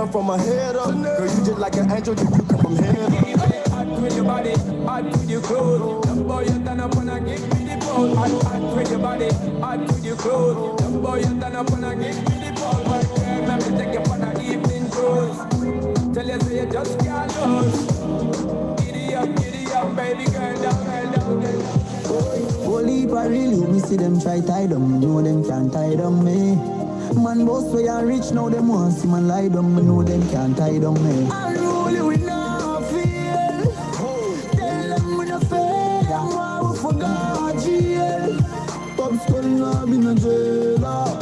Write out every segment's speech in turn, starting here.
down from my head up. Girl, you just like an angel, you come from heaven. Hot with your body, hot with your clothes. The boy you turn up and I give me the pose. Hot with your body, hot with your clothes. The boy you turn up and I give me the pose. My girl, let me take you for the evening cruise. Tell you say you just can't lose. Giddy up, baby girl, down, girl, down. Holy paril, you me see them try tie down. Me know them can't tie down me. Man boss way and rich, now them want see man lie down. Me know them can't tie down me. Unruly we now feel. Tell them we no fail. And why we forgot jail. Top skull now be no jailer.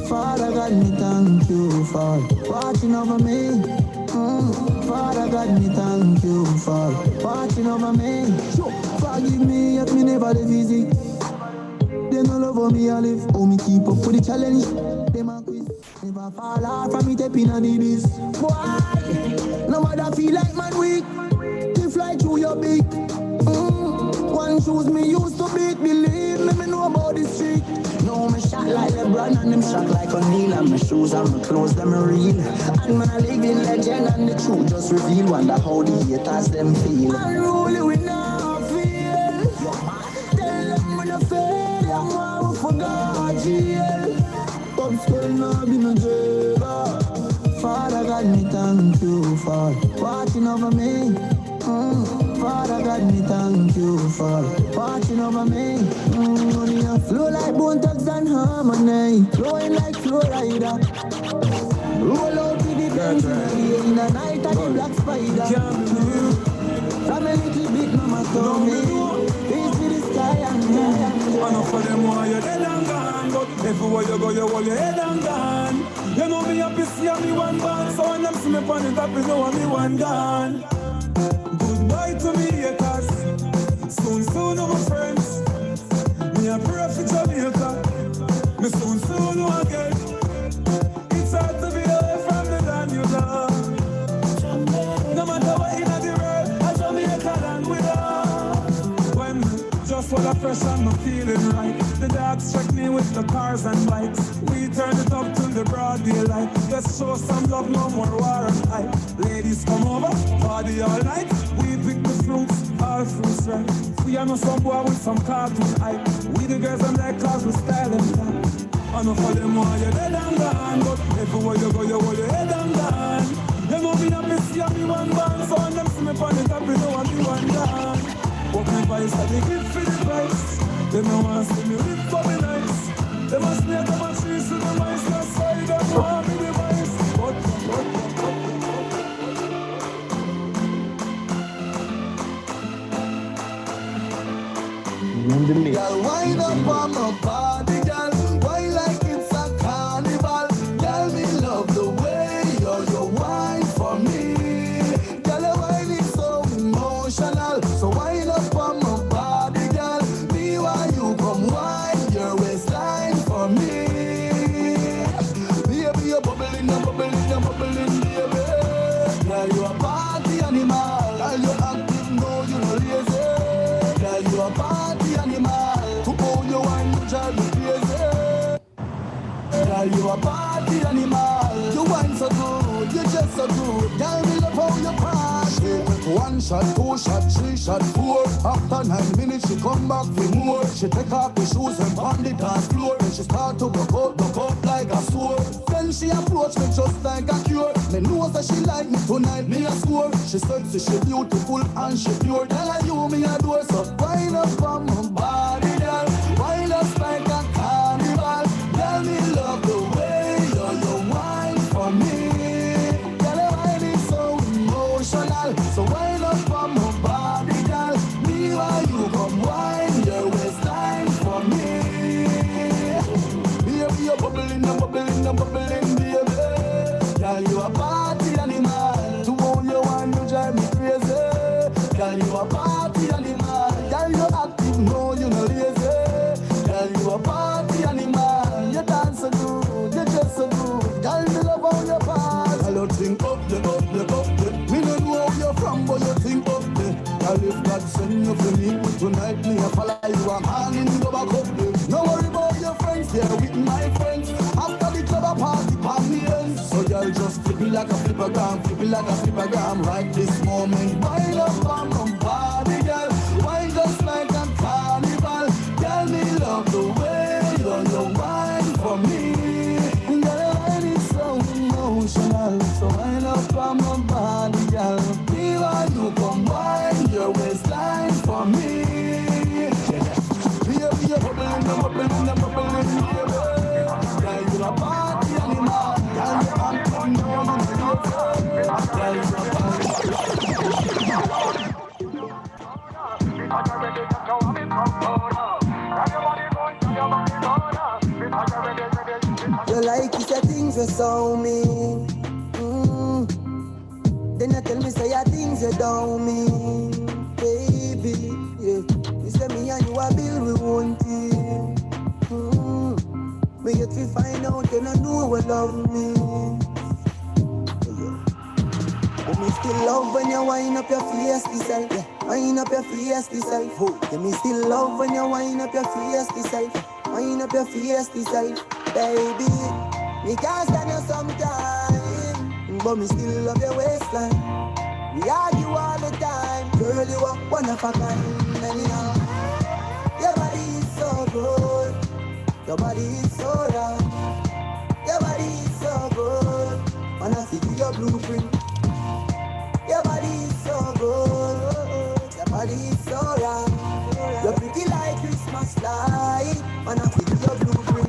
Father God, me thank you for watching over me. Father God, me thank you for watching over me. Forgive me if me never live easy. They no love how me I live. How me keep up with the challenge. Them a quiz. Never fall off from me tapping on the this. Boy, no matter feel like man weak. They fly through your beak. One shoes me used to beat. Believe me know about the street. No, me shot like LeBron and them shot like O'Neal. And my shoes and my clothes, them real. And man, I live in legend and the truth just reveal. Wonder how the haters them feel. Unruly we now feel. Tell them we no fail. And why we forgot jail. Top skull now be no jailer. Father God, me thank you for watching over me. Father God, me thank you for watching over me. Money a flow like bone thugs and harmony, flowing like Florida. Roll out with the Benz in the night and the black spider. From a little bit, mama told me, face to the sky and me. I know for them why you're dead and gone, but everywhere you go, you hold your head and gone. You know me happy see me one band, so when them see me on the top, you know me one gone. Goodbye to me haters, soon my friends. Me a pray for Jamaica, me soon know again. It's hard to be away from the land you love. No matter what in the world, I Jamaica land with us. When just full of fresh and I'm feeling right, the dogs check me with the cars and bikes. We turn it up to the broad daylight. Let's show some love, no more war and hype. Ladies come over, party all night. We pick the fruits, all fruits right. We are no some boy with some cartoon hype. We the girls and their cars, we style them down. I know for them why you're dead and gone, but everywhere you go, you hold your head and gone. You know me happy see me one band, so when them see me on the top, you know I be one gone. What my vice, I they give for the price. They don't want to see me live for me nice. They must make them a trees to the mice, that's why they don't want me the vice. Girl, wind up on my body, girl. Why like it's a carnival? Girl, me love the way you wine for me. Girl, your wine is so emotional. So wind up on my body, girl. Me why you come wine your waistline for me. Baby, you're bubbling, baby. Girl, you a party animal. Girl, you active, no, you no lazy. Girl, you a party animal. To own your wine, you drive me crazy. Girl, you a party animal. You wine so good, you just so good. Girl, me love how you party. One shot, two shot, three shot, four. After 9 minutes, she come back for more. She take off the shoes and on the dance floor. Then she start to go up like a sword. Then she approach me just like a cure. Me know that she like me tonight, me a score. She sexy, she beautiful and she pure. Tell you me a door, so wind up on my body, girl. Wind up like a carnival. Girl, me love the way you wine for me. Girl, your wine is so emotional. So wind up on my body, girl. Me while you come wine your waistline for me. Baby, you're bubbling, baby. Girl, you a party animal. To own your wine, you drive me crazy. Girl, you a party animal. Girl, you active, no, you no lazy. Girl, you a party animal. You dance so good, you just so good. Girl, me love how you party. Girl, you think up the. Me don't know where you're from, but you think up the. Girl, if God send you for me tonight, me a follow you. I'm hanging, go back up there. No worry about your friends, they're with my friends. After the club, a party, me. experience. So y'all just flip it like a flippergram, flip it like a flippergram. Right this moment, wind up on my body, girl. Wine just like a carnival. Tell me love the way you wine for me. Girl, wine is so emotional. So wind up on my body, girl. Even you come wine your waistline for me. Yeah, bubbling, yeah. Girl, you a party animal. Girl, you a come down, girl, you a you like it, the things you saw me. Then you tell me say your things you don't mean, baby. Yeah, you say me and you a build we want it. But yet we find out you don't know what love means. But me still love when you wind up your face yourself. Yeah, wind up your face yourself. Yeah, me still love when you wind up your face yourself. Wind up your face yourself, baby. Me can't stand you sometime, but me still love your waistline. We argue all the time, girl, you are one of a kind. Anyhow, your body is so good, your body is so right, your body is so good. And I see your blueprint. Your body is so good, your body is so right. You're pretty like Christmas light, and I see your blueprint.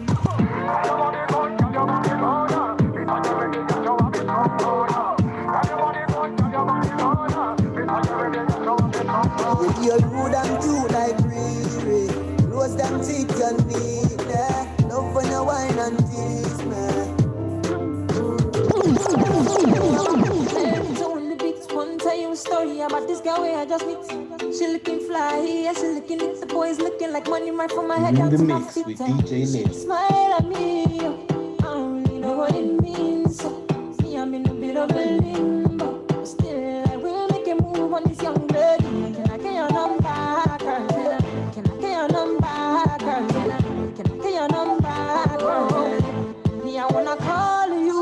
You're rude and cute like Riri. Rose them cheeks and need that. Love when you wine and tease me. One tell you a story about this girl where I just meet. She looking fly, yeah, she looking at the boys looking like money right from my head down to my feet. With DJ Nick. Smile at me, I don't really know what it means. Me, I'm in a bit of a limbo, but still I will make a move on this young lady. Can I get your number, girl? Can I get your number, girl? Can I get your number, girl? Me, I wanna call you.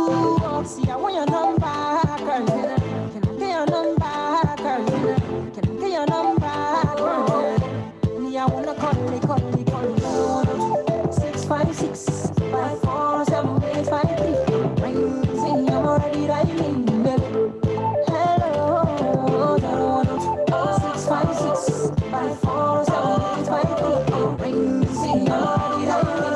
See, I want your number, girl. Your number, girl. Can I get your number, girl? Me, I wanna call you. 656 547 853. Ring, I'm already dialing, baby. Hello, 656 547 853. Ring, I'm already dialing.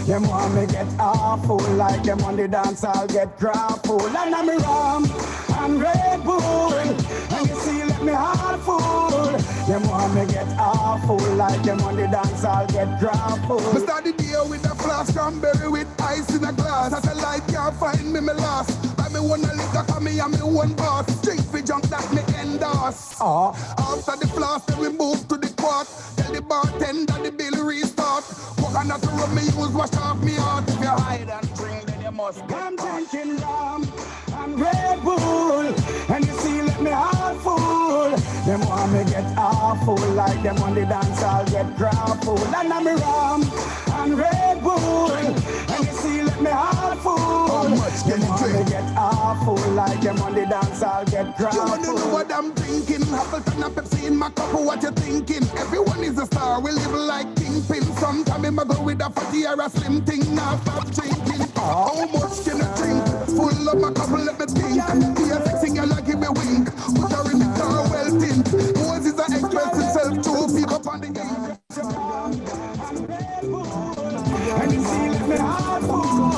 Them want me get awful, like them on the dance I'll get grappled. And I'm rum and Red Bull, and you see let me heart full. Them want me get awful, like them on the dance I'll get grappled. I start the day with a flask cranberry with ice in a glass. Satellite can't find me lost. Buy me one a liquor, cause me and me one boss. Drink for junk that me endorse. After the flask, then we move to the quart. Tell the bartender the bill restart. Coconut rum me use, wash off me heart. If you hide and drink, then you must get I'm drinking rum and Red Bull, and you see let me heart full. Them want me get awful, like them on the dance I'll get grappled. And I'm rum and Red Bull, and you see let me heart full. How much can you drink? Get awful, like them on the dance I'll get grappled. You wanna know what I'm drinking? Appleton and Pepsi in my cup, what you thinking? Everyone is a star, we live like kingpin. Sometimes I go with a fatty or a slim thing, now stop drinking. How much can I drink? Full of my cup, let me think. Be a sexy girl, give me a wink. Put her in the car, well tint. Moses is express himself to people up on the game. And you see let me heart full.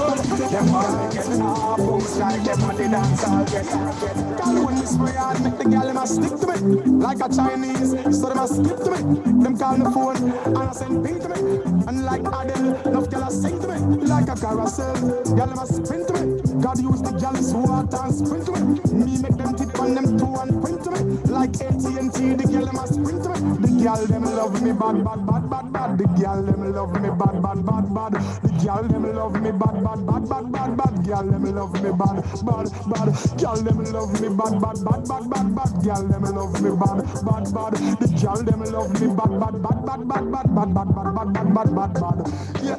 Them want me dance all get. Girl, when me spray on, make the girl them a stick to me like a Chinese, so them a skip to me. Them call me phone and I send ping to me. And like Adele, enough girl a sing to me like a carousel. Girl them a spin to me. God use the girls water and sprint to me. Me make them tip on them two and print to me like AT&T. The girl them a sprint to me. The girl them love me bad, bad, bad, bad, bad. The girl them love me bad, bad, bad, bad. The girl them love me bad, bad, bad, bad, bad, bad. Girl them love me bad, bad, bad. Girl them love me bad, bad, bad, bad, bad, bad. Girl them love me bad, bad, bad. The girl them love me bad, bad, bad, bad, bad, bad, bad, bad, bad, bad, bad, bad, bad. Yeah,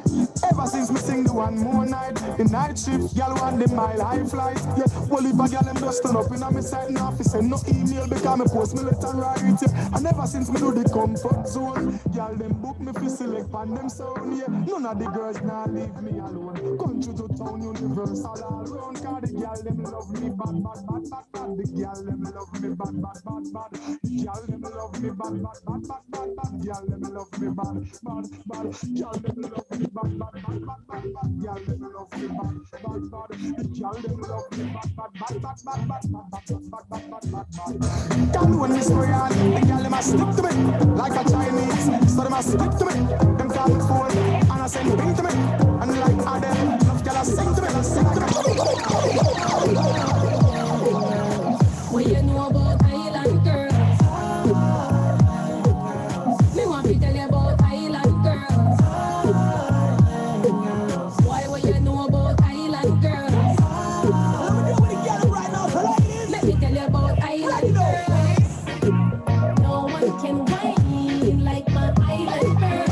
ever since me sing the one more night, the night shift, girl want the mile high flight. Yeah, well if a girl them just turn up in a me side and office, send no email because me post me letter right. Yeah, and ever since me do the comfort zone, girl them book me for select on them sound. Yeah, none of the girls now leave me alone. Country to town, universal all round. Cause the girl them love me bad, bad, bad, bad, bad. The girl them love me bad, bad, bad, bad. The girl them love me bad, bad, bad, bad, bad, bad. Girl them love me bad, bad, bad. Girl them love me bad, bad, bad, bad, bad, bad. Girl them love me bad, bad, bad. The girl them love me bad, bad, bad, bad, bad, bad, bad, bad, bad, bad, bad, bad. Girl when me spray on, the girl them a stick to me like a Chinese, so them a stick to me. Them call me phone and I send ping to me. And like Adele, love girl a sing to me, sing to me. What you know about island girls? Me want to tell you about island girls. Why what you know about island girls? Let me tell you about island girls. No one can whine like my island girls.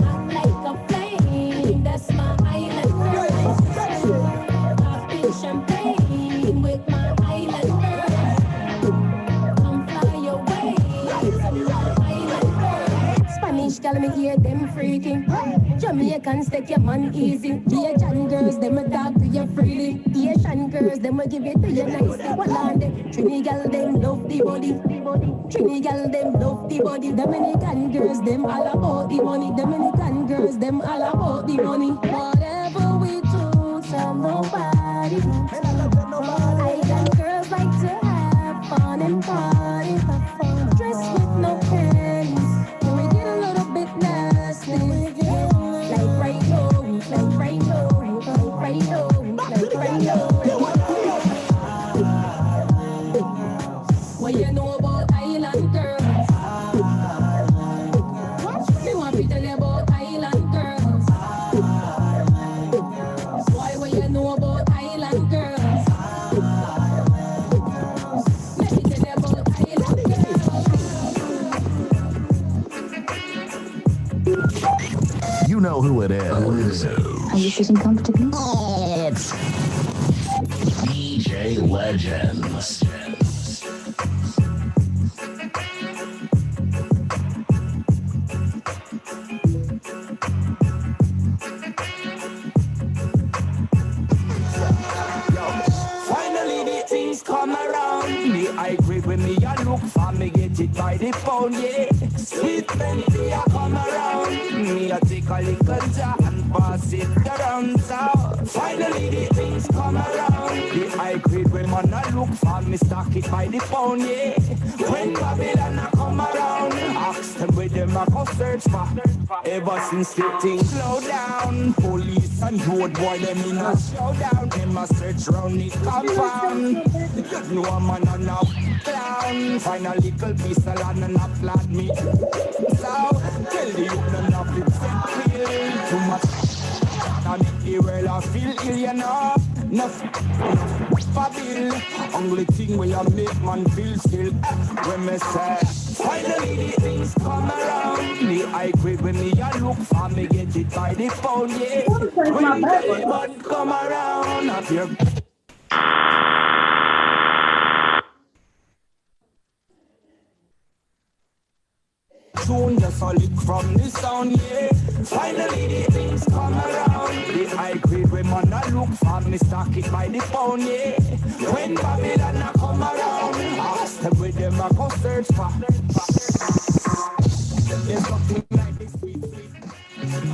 Not like a flame, that's my island girls. Popping champagne with my island girls. Come fly away, island girls. Spanish girl me hear them freaking. Jamaicans take your man easy. Asian girls them a talk to you freely. Asian girls them a give it to you nicely. What are they? Trini girl them love the body. Trini girl them love the body. Dominican girls them all about the money. Dominican girls them all about the money. Whatever we do, tell nobody. Island girls like to have fun and party. Dress with no panties. Can we get a little bit nasty? Like right now, like right now, like right now, like right now. What you know about island girls? Me want to tell you about island girls. Why what you know about island girls? Let me tell you about island girls. You know who it is. Are you sitting comfortably? It's DJ Legends. Finally the things come around. The high grade when me a look for me get it by the pound, yeah. Sweet plenty a come around. Me a take a little jar and pass it around. So finally the things come around. The high grade when man a look for me stock it by the pound, yeah. When Babylon a come around, ask them where them a go search for. Ever since the things slow down, police and road boy them in a showdown. Them a search round it compound. No a man and a clown. Find a little piece of land and applaud me. So tell the youth none of it set real. Too much and make the world I feel ill, you know. Enough for bill. Only thing where you make man feel still. When me say finally the things come around. The high grade when me a look for me get it by the pound, yeah. When the bud come around, up your tune just a lick from the sound, yeah. Finally the things come around. The high grade when man a look for me stock it by the pound, yeah. When Babylon a come around, ask them where them a go search for. There's nothing like this sweet.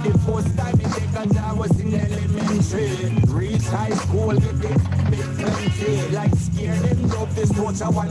The first time I take a job was in elementary. Reach high school, get big plenty. Like scare them, love this torch, I want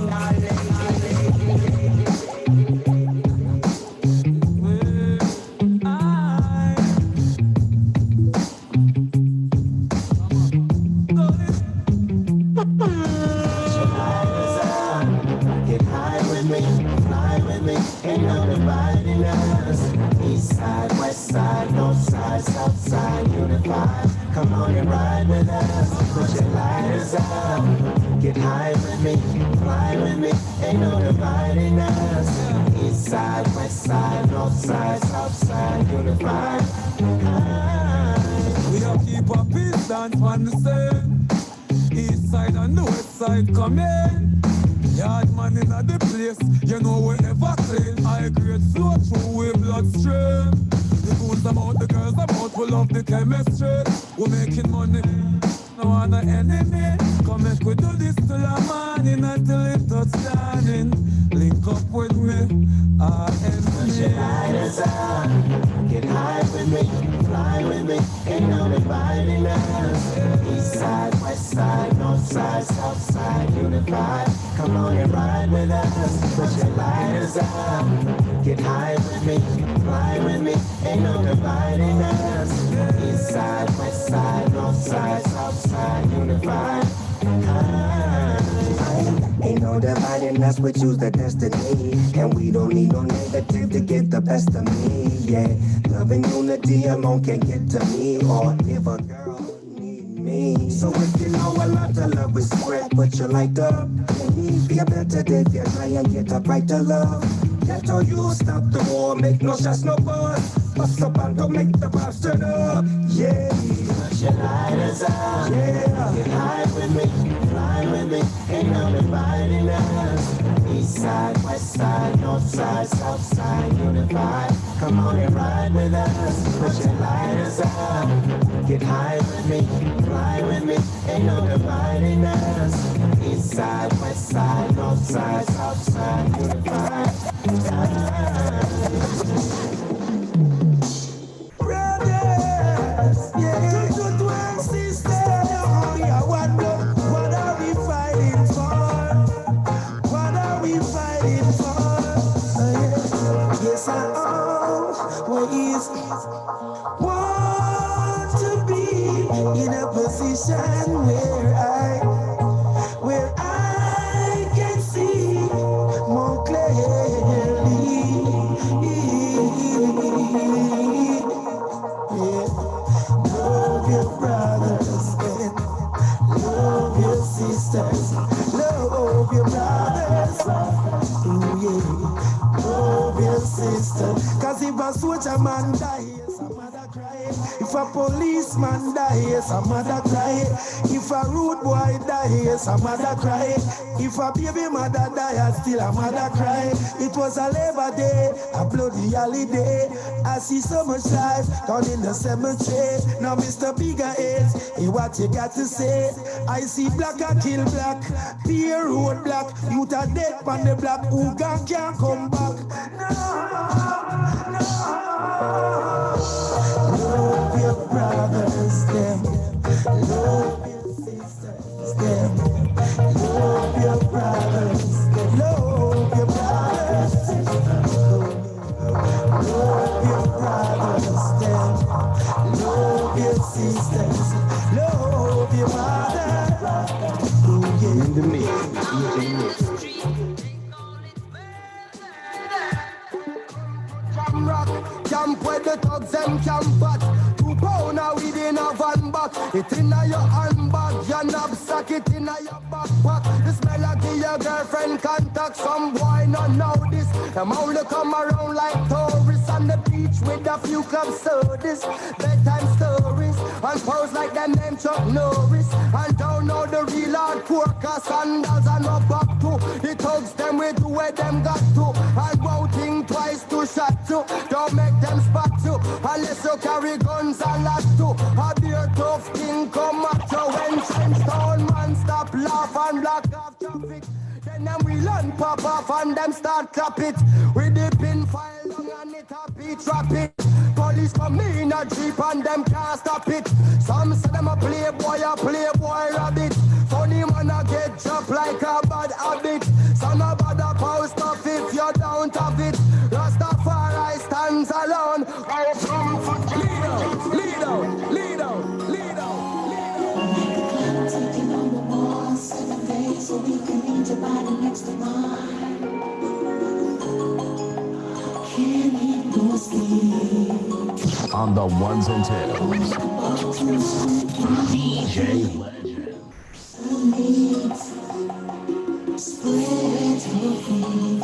Get high with me, fly with me, ain't no dividing us. East side, west side, north side, south side, unified. Come on and ride with us, put your lighters up. Get high with me, fly with me, ain't no dividing us. East side, west side, north side, south side, unified. We are keep a peace dance on the same. East side and the west side come in. Yard man in the place, you know we never clean. I grade flow through with bloodstream. The fools about the girls about, we love the chemistry. We making money, no one an enemy. Come make we do this till the morning until it touch down. Link up with me, our Put your enemy. lighters up, get high with me, fly with me, ain't no dividing us. East side, west side, north side, south side, unified. Come on and ride with us. Put your lighters up, get high with me, fly with me, ain't no dividing us. East side, west side, north side, south side, unified. Ain't no dividing us, we choose the destiny. And we don't need no negative to get the best of me, yeah. Love and unity alone can get to me. Or if a girl need me. So if you know a lot of love is spread, put your light up. Be a better day if you try and get a brighter love. Get all you stop the war, make no shots, no buzz. Bust up and don't make the vibes turn up, yeah. Put your lighters up, yeah. Get high with me, fly with me, ain't no dividing us. East side, west side, north side, south side, unified. Come on and ride with us. Put your lighters up, get high with me, fly with me, ain't no dividing us. East side, west side, north side, south side, unified. Brothers, yeah, to sisters, we are one blood. What are we fighting for? What are we fighting for? Yes, I always want to be in a position where I can see more clearly. Yeah. Love your brothers and love your sisters. Love your brothers. Ooh, yeah. Love your sister. Cause if a soldier man die, some mother cry. If a policeman die, some mother cry. If a rude boy die, some mother cry. If a baby mother die, still a mother cry. It was a Labor Day, a bloody holiday. I see so much life down in the cemetery. Now Mr. Bigger is, what you got to say? I see black a kill black, peer road black. Youth are dead on the block, who can't come back. No. Love your brothers, them. Love your sisters, them. Love your brothers, them. Love your brothers, love your brothers, them. Love your sisters, love your mother. In the mix, DJ Mix. Jam rock, camp where the thugs and camp at. 2 pound within a van back. It in your handbag, your knapsack, it in your backpack. The smell of your girlfriend contact. Some boy not know this. Them only come around like tourists on the beach with a few club sodas, bedtime stories, and pose like them name Chuck Norris. And don't know the real hardcore, cause sandals are not back to. The thugs them with where them got to. And won't think twice to shot to. Don't make them spot you, unless you carry guns and lot too. A beer tough king come at you when Stone man stop laugh and block off traffic. Then them we learn pop off and them start clap it. With the pin file long and it up. beat drop it. Police come in a jeep and them can't stop it. Some say them a playboy rabbit. Funny man a get dropped like a bad habit. Some a bad post stuff if you don't have it. Rastafari stands alone. Lead out. Taking on the wall 7 days a week and need your body next to mine. Can't eat no sleep. On the ones and twos. DJ Legend. Spread your feet.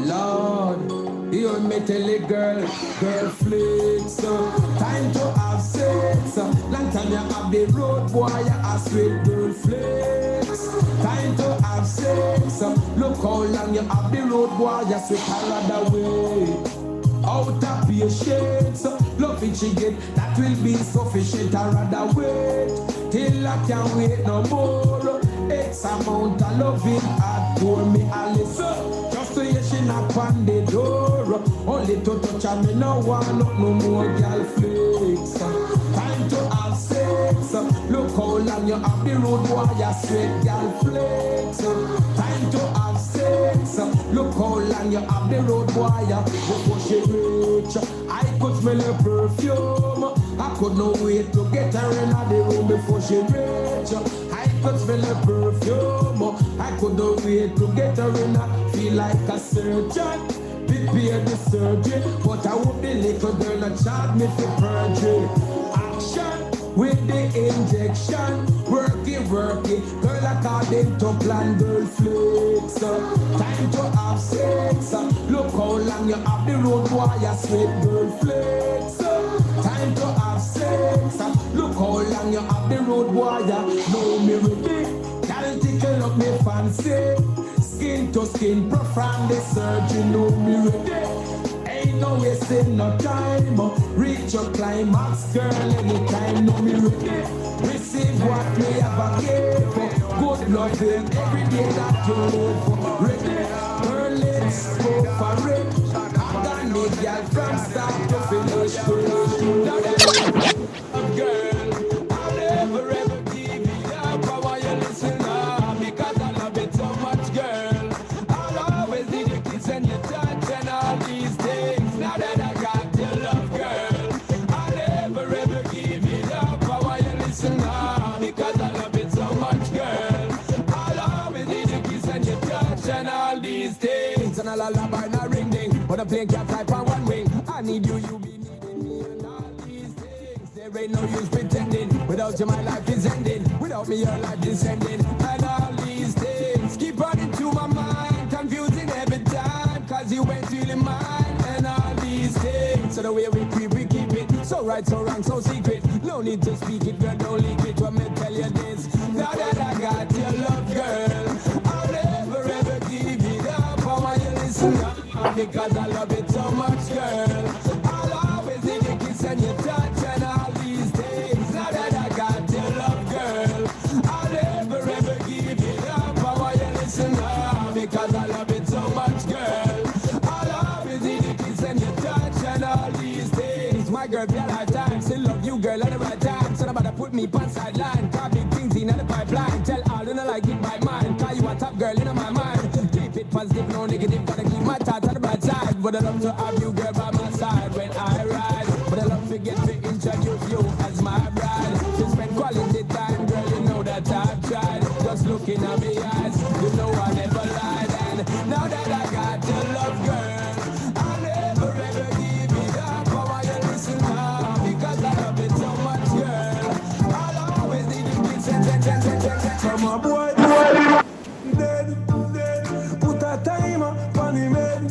Lord, you me tell a girl flicks. Time to have sex. Long time you have the road boy, you a sweet girl flicks. Time to have sex. Look how long you have the road boy, you sweet another way. Out of patience, love it she get, that will be sufficient. I rather wait till I can't wait no more. X amount of loving adore me Alice. Just to hear she knock on the door. Only to touch and me no want no more girl flicks. Time to have sex. Look how long you have the road boy, you sweet girl flicks. Time to have sex. Look how long you have the road boy before she reach. I could smell her perfume. I could not wait to get her in the room before she reach. I could smell her perfume. I could not wait to get her in. Feel like a surgeon. Prepare the surgery, but I hope the little girl not charge me for perjury. Action with the injection. Work it, girl according to plan, girl flicks. Time to have sex. Look how long you have the road boy, you sweet girl flicks. Time to have sex. Look how long you have the road boy, you know me ready. Girl tickle up me fancy. Skin to skin, perform the surgery, know me ready. Ain't no wasting no time. Reach your climax, girl, anytime, know me ready. Receive what me have a give. Good loving every day that you live. Ready, her lips go for it. I got me girl from start to finish. Girl, I'll never ever give it up. I want you to listen up because I love it so much, girl. I'll always need your kiss and your touch and all these things. Now that I got your love, girl, I'll never ever give it up. I want you to listen up because I love it so much, girl. I'll always need your kiss and your touch and all these things. And a lullaby and a ring ding, but a plane can't fly on one wing. I need you, you be needing me and all these things. There ain't no use pretending. Without you, my life is ending. Without me, your life is ending. And all these things keep running through my mind, confusing every time, cause you ain't really mine. And all these things, so the way we keep it. So right, so wrong, so secret. No need to speak it, girl, don't leak it. Let me tell you this. Now that I got your love, girl, I'll never ever give it up. I want you to listen up because I love it so much, girl. I'll always need your kiss and your touch and all these things. Now that I got your love, girl, I'll never ever give it up. I want you to listen up because I love it so much, girl. I'll always need your kiss and your touch and all these things. My girl, for your lifetime, still love you, girl, at the right time. So nobody put me on sideline. Got big things in the pipeline. Tell all you know like it by mine. Call you a top girl in my mind. Keep it positive, no negative. Gotta keep my thoughts on the bright side. But I love to have you, girl, by my side when I ride. But I love to get to introduce you as my bride. To spend quality time, girl, you know that I've tried. Just looking at me eyes, you know I never lied. And now that I got your love, girl, I'll never ever give it up. I want you to listen now because I love it so much, girl. I'll always need to kiss and from a boy dead. Put a timer on him head.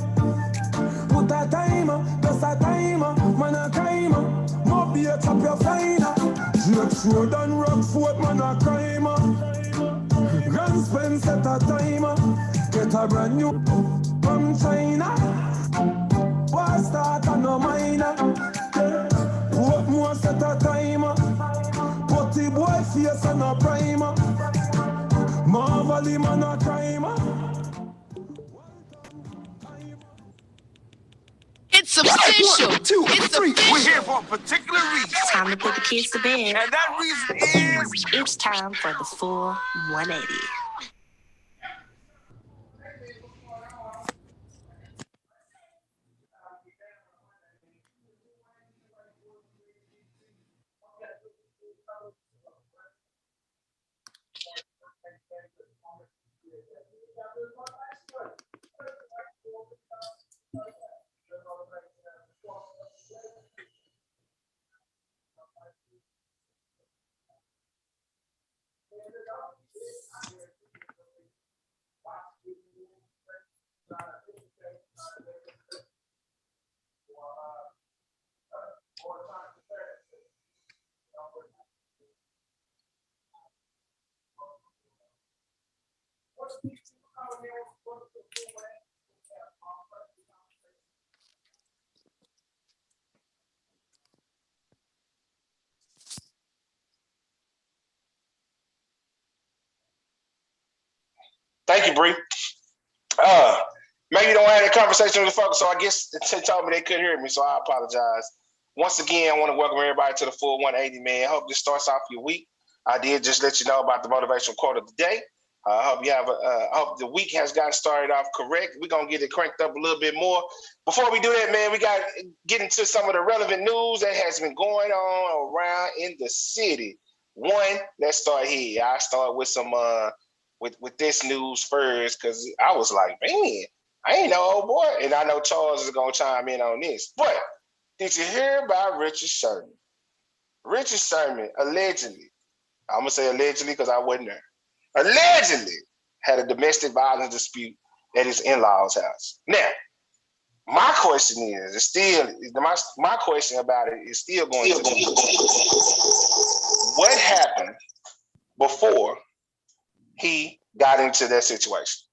Put a timer, just a timer, man a timer. Mob be a top your finer. Drake Road and Rockford, man a crimer. Grand Spence set a timer. Get a brand new from China. War start and no minor. What more set a timer. Putty boy face and a primer. Marvelly man a crimer. It's official. 1, 2, It's 3. official. We're here for a particular reason. Time to put the kids to bed. And that reason is... It's time for the full 180. Thank you, Bree. Maybe you don't have that conversation with the folks, so I guess they told me they couldn't hear me, so I apologize. Once again, I want to welcome everybody to the full 180, man. Hope this starts off your week. I did just let you know about the motivational quote of the day. I hope you have hope the week has gotten started off correct. We're gonna get it cranked up a little bit more. Before we do that, man, we got to get into some of the relevant news that has been going on around in the city. One, let's start here. I start with some with this news first, because I was like, man, I ain't no old boy. And I know Charles is going to chime in on this. But did you hear about Richard Sherman? Richard Sherman allegedly, I'm going to say allegedly because I wasn't there, allegedly had a domestic violence dispute at his in-laws' house. Now, my question is, it's still, my question about it is still going to be, what happened before he got into that situation?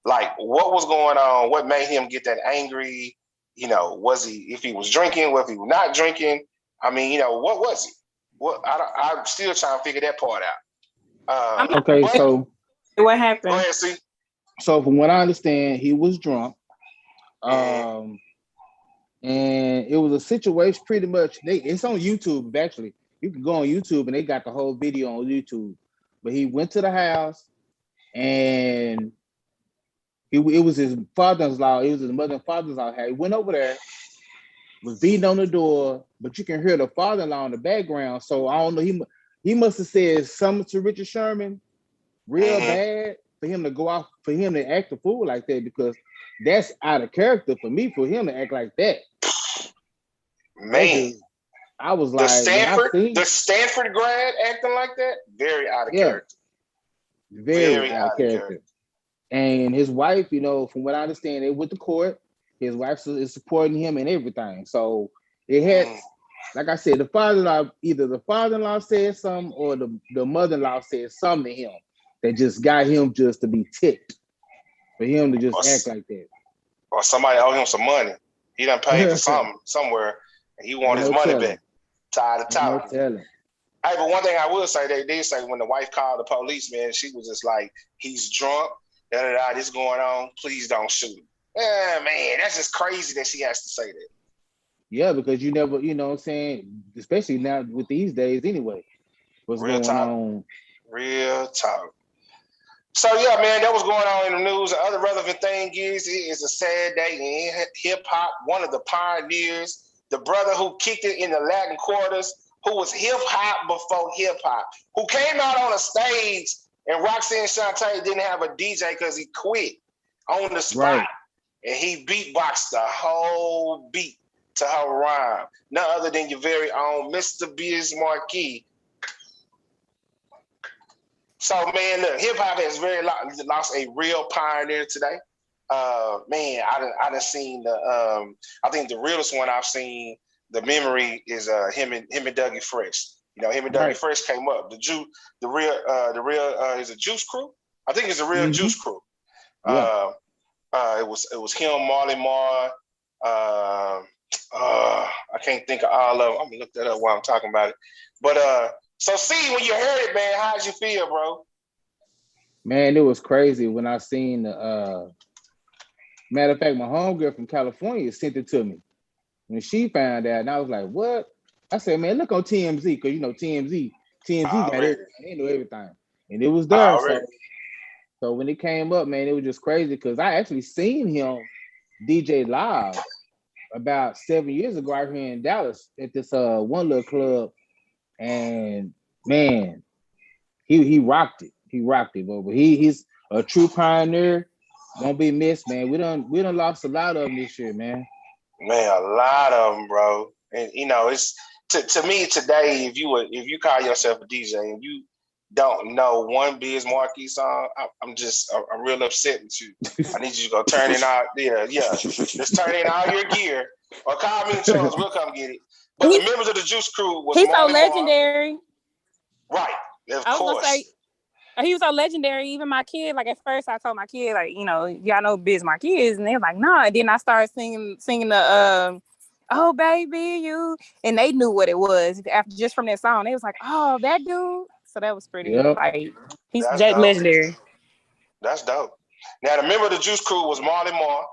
Like, what was going on? What made him get that angry? You know, was he, if he was drinking, what if he was not drinking? I mean, you know, what was he? What I'm still trying to figure that part out. Okay, so what happened? Go ahead, see. So from what I understand, he was drunk. And it was a situation pretty much, it's on YouTube, actually. You can go on YouTube and they got the whole video on YouTube. But he went to the house and it was his father-in-law, it was his mother and father-in-law. He went over there, was beating on the door, but you can hear the father-in-law in the background. So I don't know, he must have said something to Richard Sherman real bad for him to go out, for him to act a fool like that, because that's out of character for me, for him to act like that. Man, I was like, the Stanford grad acting like that, very out of character. Very out of character. And his wife, you know, from what I understand, they went to court. His wife is supporting him and everything. So it had, like I said, the father-in-law, either the father-in-law said something or the mother-in-law said something to him that just got him just to be ticked. For him to just act like that. Or somebody owed him some money. He done paid for something somewhere, and he want his money back. Tired of talking. Hey, but one thing I will say, they did say when the wife called the police, man, she was just like, he's drunk, this is going on, please don't shoot him. Man, that's just crazy that she has to say that. Yeah, because you never, you know what I'm saying, especially now with these days anyway. What's Real going on? Real talk. So yeah, man, that was going on in the news. The other relevant thing is, it is a sad day in hip hop. One of the pioneers, the brother who kicked it in the Latin quarters, who was hip hop before hip hop, who came out on a stage and Roxanne Shante didn't have a DJ because he quit on the spot. Right. And he beatboxed the whole beat to her rhyme. None other than your very own Mr. Biz Marquis. So, man, look, hip-hop has lost a real pioneer today. Man, I done seen the, I think the realest one I've seen, the memory is him and Dougie Fresh. You know, him and Dougie Fresh came up. The real is a Juice Crew? I think it's a real Juice Crew. Yeah. It was him, Marley Marl. I can't think of all of them. I'm gonna look that up while I'm talking about it. But so see, when you heard it, man, how'd you feel, bro? Man, it was crazy when I seen the matter of fact, my homegirl from California sent it to me. when she found out, and I was like, what? I said, man, look on TMZ, because you know TMZ got everything. They know everything. And it was there. So when it came up, man, it was just crazy because I actually seen him DJ live about 7 years ago out here in Dallas at this one little club. And man, he rocked it. He rocked it, but he's a true pioneer. Won't be missed, man. We done lost a lot of them this year, man. Man, a lot of them, bro. And you know, it's to me today. If you call yourself a DJ and you don't know one Biz Markie song, I'm real upset with you. I need you to go turn in all just turn in all your gear or call me and Charles. We'll come get it. But the members of the Juice Crew was he's Marley so legendary. Right, of course. He was so legendary. Even my kid, like at first, I told my kid, like, you know, y'all know Biz Markie is, and they were like, nah. And then I started singing the "Oh Baby You," and they knew what it was after just from that song. They was like, "Oh, that dude." So that was pretty. Like, he's that legendary. That's dope. Now the member of the Juice Crew was Marley Marl,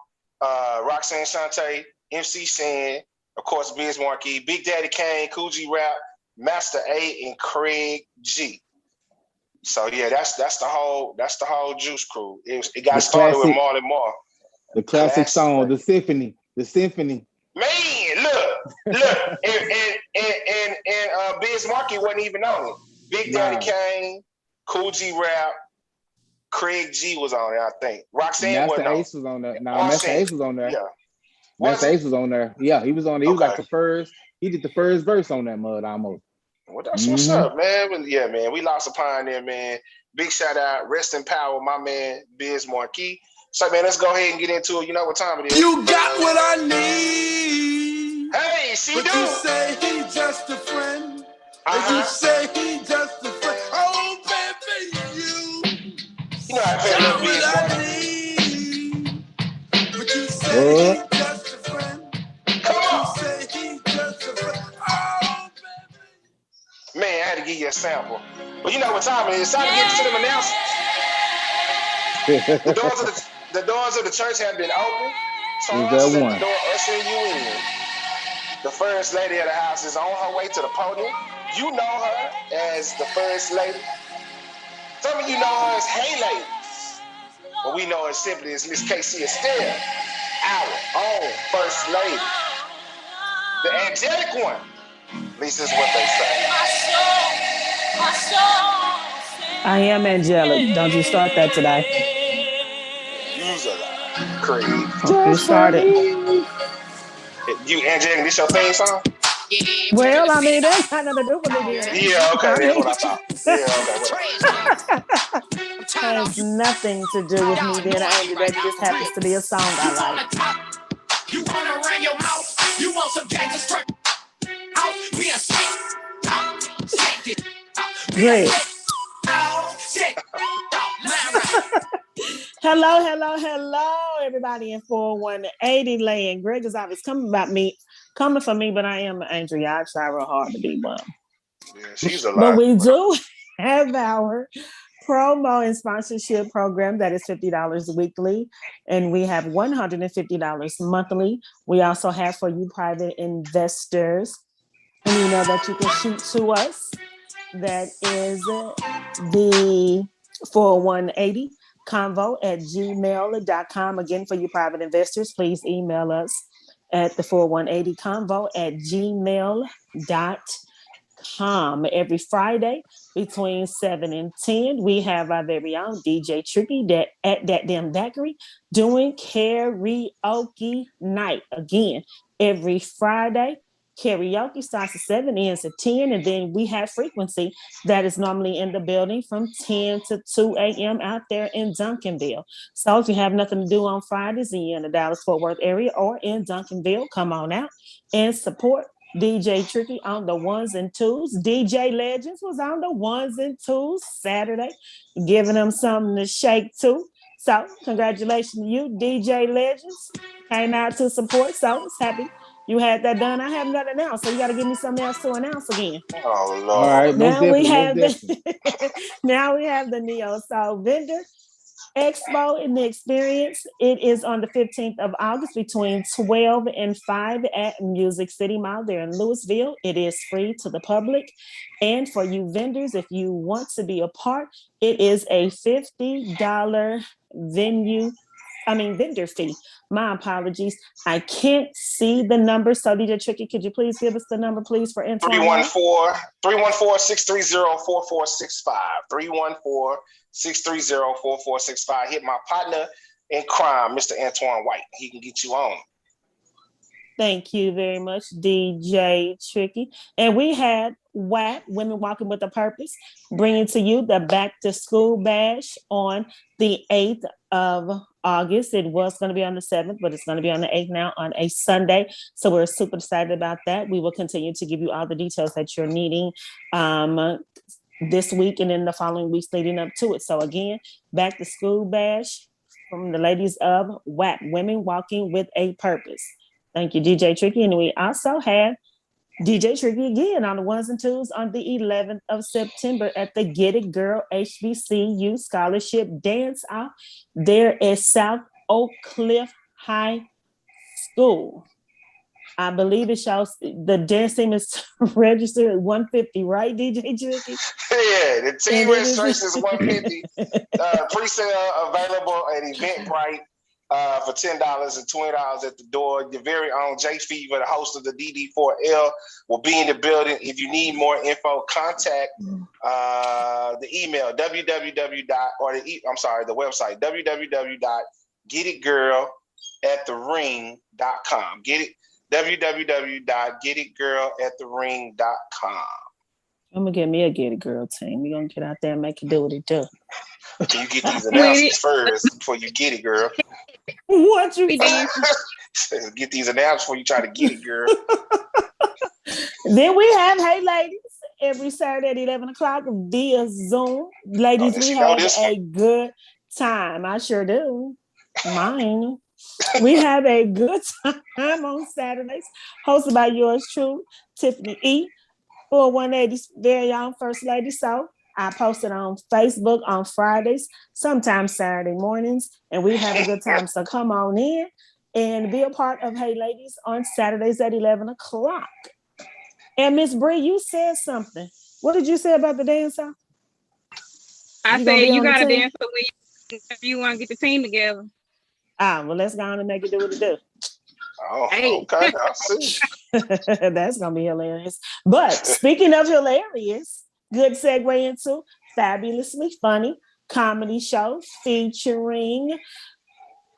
Roxanne Shante, MC Shan, of course Biz Markie, Big Daddy Kane, Kool G Rap, Master A, and Craig G. So yeah, that's the whole Juice Crew. It got started with Marley Marl. The classic song, the symphony. Man, look, and Biz Markie wasn't even on it. Big Daddy Kane, Kool G Rap, Craig G was on it, I think. Roxanne Master Ace was on there. Master Ace was on there. Yeah. Master Ace was on there. Yeah, he was on there. He was like the first. He did the first verse on that mud almost. Well, that's what's up, man. But yeah, man, we lost a pioneer, man. Big shout out, rest in power, my man, Biz Markie. So, man, let's go ahead and get into it. You know what time it is. You got what I need. Hey, but you say he just a friend. And you say he just a friend. Oh, baby, you know I feel what I need. But you say he just a friend. Come on. You say he just a friend. Oh, man, I had to give you a sample. But you know what time it is. It's time to get to them announcements. The doors of the church have been open. Charles at the door ushering you in. The first lady of the house is on her way to the podium. You know her as the first lady. Some of you know her as Hey Lady. But we know her simply as Miss Casey Estelle, our own first lady. The angelic one. At least that's what they say. I am angelic. Don't you start that today. Creed. You started. You angelic, this your theme song? Well, I mean, that's got nothing to do with me being angelic. Yeah, okay, that's what I thought. Yeah, okay, whatever. Has nothing to do with me being an angel. That just happens to be a song I like. You wanna run your mouth? You want some gangster straight out? Be a shake it. Great. Hello, everybody in 4180 land. Greg is always coming for me, but I am an angel. Yeah, I try real hard to be one. Yeah, she's a lot. But we do have our promo and sponsorship program that is $50 weekly, and we have $150 monthly. We also have for you private investors an email that you can shoot to us. That is the 4180 Convo at gmail.com. Again, for you private investors, please email us at the 4180 Convo at gmail.com. Every Friday between 7 and 10, we have our very own DJ Tricky at That Damn Daiquiri doing karaoke night. Again, every Friday. Karaoke starts at 7, ends at 10, and then we have Frequency that is normally in the building from 10 to 2 a.m. out there in Duncanville. So if you have nothing to do on Fridays and you're in the Dallas-Fort Worth area or in Duncanville, come on out and support DJ Tricky on the ones and twos. DJ Legends was on the ones and twos Saturday, giving them something to shake to. So congratulations to you, DJ Legends. Came out to support, so I was happy you had that done. I have nothing else, so you got to give me something else to announce again. Oh All Lord! right, now we have the Neo Soul vendor. Expo and the Experience. It is on the 15th of August between 12 and 5 at Music City Mall there in Louisville. It is free to the public. And for you vendors, if you want to be a part, it is a $50 vendor fee. My apologies. I can't see the number. So DJ Tricky, could you please give us the number, please, for Antoine White? 314-630-4465. 314-630-4465. Hit my partner in crime, Mr. Antoine White. He can get you on. Thank you very much, DJ Tricky. And we had WAP, Women Walking with a Purpose, bringing to you the Back to School Bash on the 8th of August. It was going to be on the 7th, but it's going to be on the 8th now on a Sunday. So we're super excited about that. We will continue to give you all the details that you're needing this week and in the following weeks leading up to it. So again, Back to School Bash from the ladies of WAP, Women Walking with a Purpose. Thank you, DJ Tricky. And we also have DJ Tricky again on the ones and twos on the 11th of September at the Get It Girl HBCU Scholarship Dance Off there at South Oak Cliff High School. I believe it shows the dance team is registered at $150, right, DJ Tricky? Yeah, the team registration is $150. Pre-sale available at Eventbrite. For $10 and $20 at the door. Your very own J Fever, the host of the DD4L, will be in the building. If you need more info, contact the email the website www.getitgirlatthering.com. www.getitgirlatthering.com. I'm gonna get me a Get It Girl team. We're gonna get out there and make it do what it do. You get these announcements first before you get it, girl. What you did? Get these announcements before you try to get it, girl. Then we have Hey Ladies every Saturday at 11 o'clock via Zoom. Ladies, we have a good time. I sure do. Mine. We have a good time on Saturdays, hosted by yours true, Tiffany E. 180's very own First Lady. So I post it on Facebook on Fridays, sometimes Saturday mornings, and we have a good time. So come on in and be a part of Hey Ladies on Saturdays at 11 o'clock. And Miss Bree, you said something. What did you say about the dancer? I said you got to dance if you want to get the team together. Well, let's go on and make it do what it do. Oh, hey. Okay. I'll see. That's going to be hilarious. But speaking of hilarious, good segue into Fabulously Funny comedy show featuring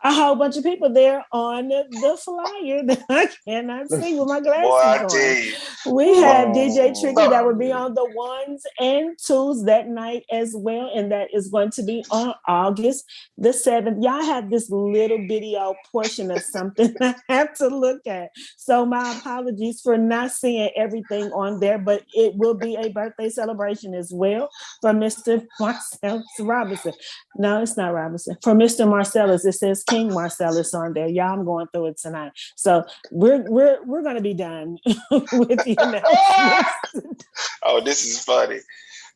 a whole bunch of people there on the flyer that I cannot see with my glasses on. We have DJ Tricky that will be on the ones and twos that night as well, and that is going to be on August the 7th. Y'all have this little video portion of something I have to look at. So my apologies for not seeing everything on there, but it will be a birthday celebration as well for Mr. Marcellus Robinson. No, it's not Robinson. For Mr. Marcellus, it says King Marcellus on there. Y'all, I'm going through it tonight. So we're going to be done with the announcements. Oh, this is funny.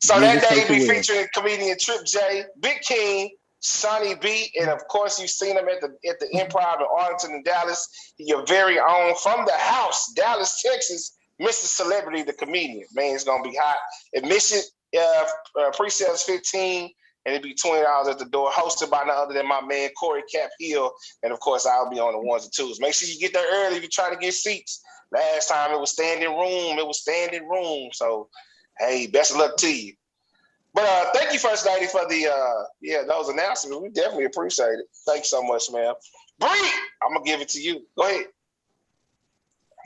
So that day be featuring comedian Trip J, Big King, Sonny B, and of course you've seen him at the Improv in Arlington and Dallas. Your very own from the house, Dallas, Texas, Mr. Celebrity, the comedian. Man, it's gonna be hot. Admission pre-sales $15. And it'd be $20 at the door, hosted by none other than my man, Corey Cap Hill. And of course, I'll be on the ones and twos. Make sure you get there early if you try to get seats. Last time it was standing room. So, hey, best of luck to you. But thank you, First Lady, for the those announcements. We definitely appreciate it. Thanks so much, ma'am. Bree, I'm going to give it to you. Go ahead.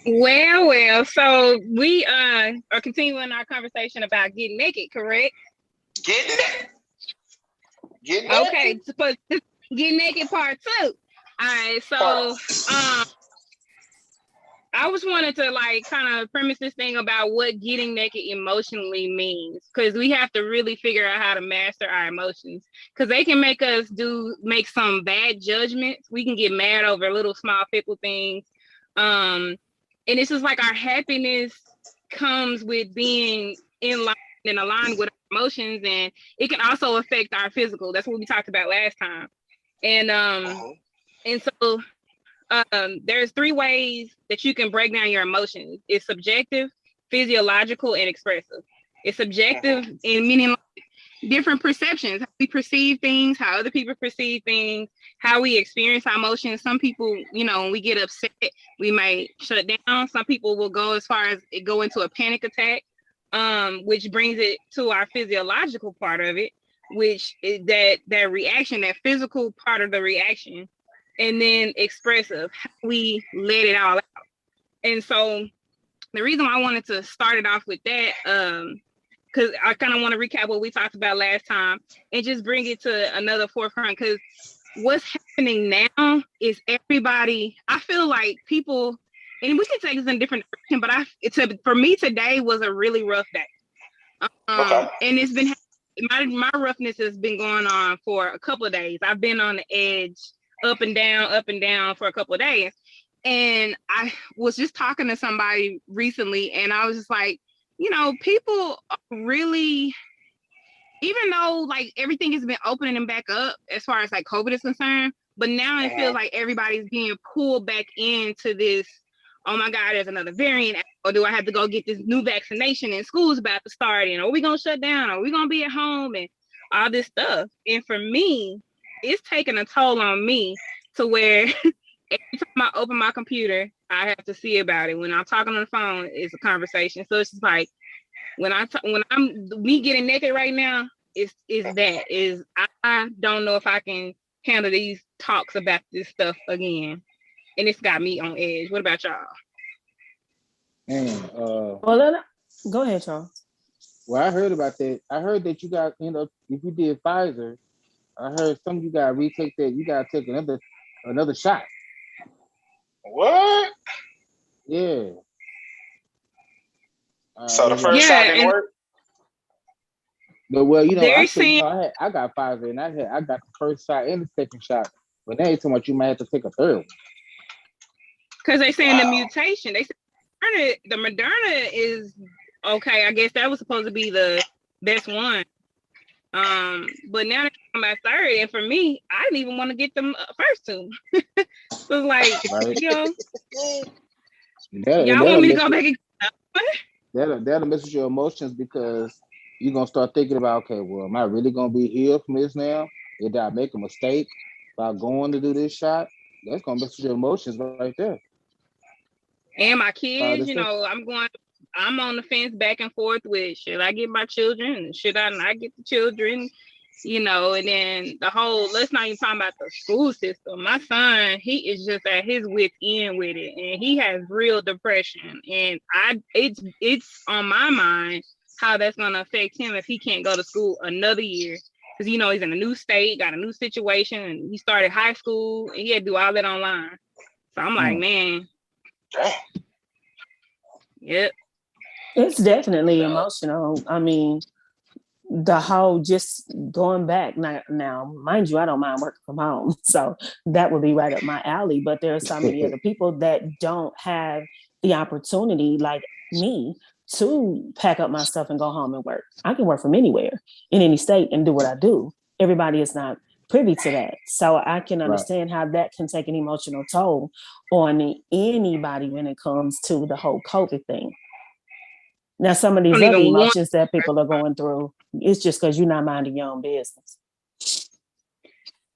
Well, so we are continuing our conversation about getting naked, correct? Getting naked. Okay, so Get Naked Part 2. All right, so I was wanting to like kind of premise this thing about what getting naked emotionally means, because we have to really figure out how to master our emotions, because they can make us make some bad judgments. We can get mad over little small fickle things, and it's just like our happiness comes with being in line and aligned with our emotions, and it can also affect our physical. That's what we talked about last time. And so there's 3 ways that you can break down your emotions. It's subjective, physiological, and expressive. It's subjective in meaning like different perceptions, how we perceive things, how other people perceive things, how we experience our emotions. Some people, you know, when we get upset, we might shut down. Some people will go as far as go into a panic attack, which brings it to our physiological part of it, which is that reaction, that physical part of the reaction. And then expressive, how we let it all out. And so the reason why I wanted to start it off with that, because I kind of want to recap what we talked about last time and just bring it to another forefront, because what's happening now is everybody, I feel like people, and we can take this in a different direction, but for me today was a really rough day. And it's been, my roughness has been going on for a couple of days. I've been on the edge, up and down for a couple of days. And I was just talking to somebody recently, and I was just like, you know, people really, even though like everything has been opening back up as far as like COVID is concerned, but now it feels like everybody's being pulled back into this, oh my God, there's another variant, or do I have to go get this new vaccination and school's about to start, and are we gonna shut down? Are we gonna be at home and all this stuff? And for me, it's taking a toll on me to where every time I open my computer, I have to see about it. When I'm talking on the phone, it's a conversation. So it's just like when I'm me getting naked right now, I don't know if I can handle these talks about this stuff again, and it's got me on edge. What about y'all? Man, well, go ahead, Charles. Well, I heard about that. I heard that you got, you know, if you did Pfizer, I heard some of you got to retake that. You got to take another shot. What? Yeah. So the first shot didn't work? Well, you know, I got Pfizer, and I got the first shot and the second shot. But now you're talking about you might have to take a third one. Because they saying the mutation. They said the Moderna is okay. I guess that was supposed to be the best one. But now they're talking about third, and for me, I didn't even want to get them first two. So like, right. You know, y'all want me to go back and that'll mess with your emotions, because you're gonna start thinking about, okay, well, am I really gonna be healed from this now? Did I make a mistake by going to do this shot? That's gonna mess with your emotions right there. And my kids, you know, I'm on the fence back and forth with, should I get my children? Should I not get the children? You know, and then let's not even talk about the school system. My son, he is just at his wit's end with it, and he has real depression. And it's on my mind how that's gonna affect him if he can't go to school another year. Because, you know, he's in a new state, got a new situation, and he started high school, and he had to do all that online. So I'm like, man. Yep. It's definitely emotional. I mean, the whole just going back now, mind you, I don't mind working from home, so that would be right up my alley. But there are so many other people that don't have the opportunity, like me, to pack up my stuff and go home and work. I can work from anywhere in any state and do what I do. Everybody is not privy to that, so I can understand how that can take an emotional toll on anybody when it comes to the whole COVID thing. Now, some of these other emotions that people are going through, it's just because you're not minding your own business.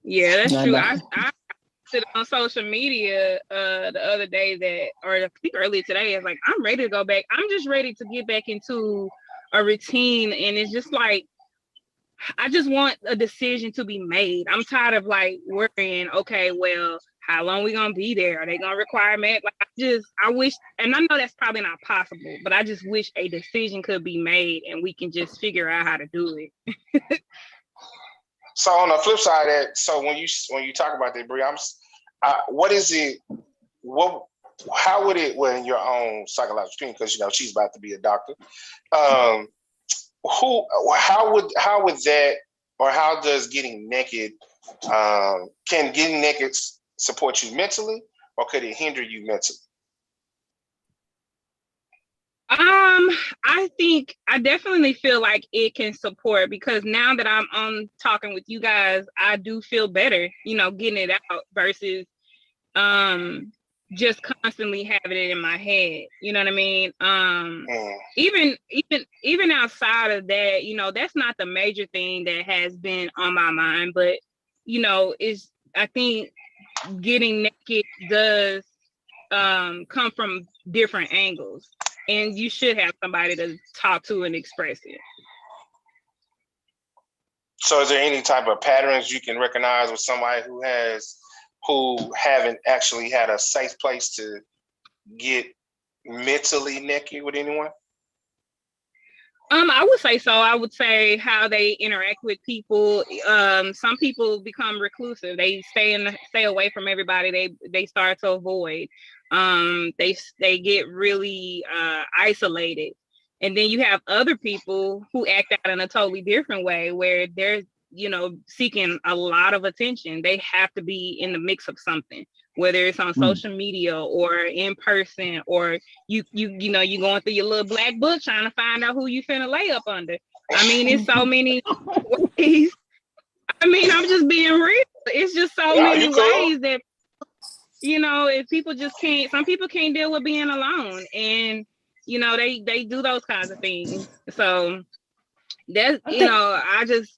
Yeah, that's true. I said on social media the other day or I think earlier today, it's like, I'm ready to go back. I'm just ready to get back into a routine. And it's just like, I just want a decision to be made. I'm tired of like worrying, okay, well, how long we gonna be there? Are they gonna require me? Like, I wish, and I know that's probably not possible, but I just wish a decision could be made and we can just figure out how to do it. So on the flip side of that, so when you talk about that, Bree, what is it? How would it, in your own psychological opinion, because you know she's about to be a doctor, how would that, or how does getting naked, can getting naked support you mentally, or could it hinder you mentally? I definitely feel like it can support, because now that I'm on talking with you guys, I do feel better, getting it out versus just constantly having it in my head. You know what I mean? Even outside of that, that's not the major thing that has been on my mind, but I think getting naked does come from different angles, and you should have somebody to talk to and express it. So is there any type of patterns you can recognize with somebody who haven't actually had a safe place to get mentally naked with anyone? I would say so. I would say how they interact with people. Some people become reclusive. They stay away from everybody. They start to avoid. They get really isolated. And then you have other people who act out in a totally different way, where they're seeking a lot of attention. They have to be in the mix of something, whether it's on social media or in person, or you going through your little black book trying to find out who you finna lay up under. I mean, it's so many ways. I mean, I'm just being real. It's just so many ways that if people just can't. Some people can't deal with being alone, and they do those kinds of things. So that's I just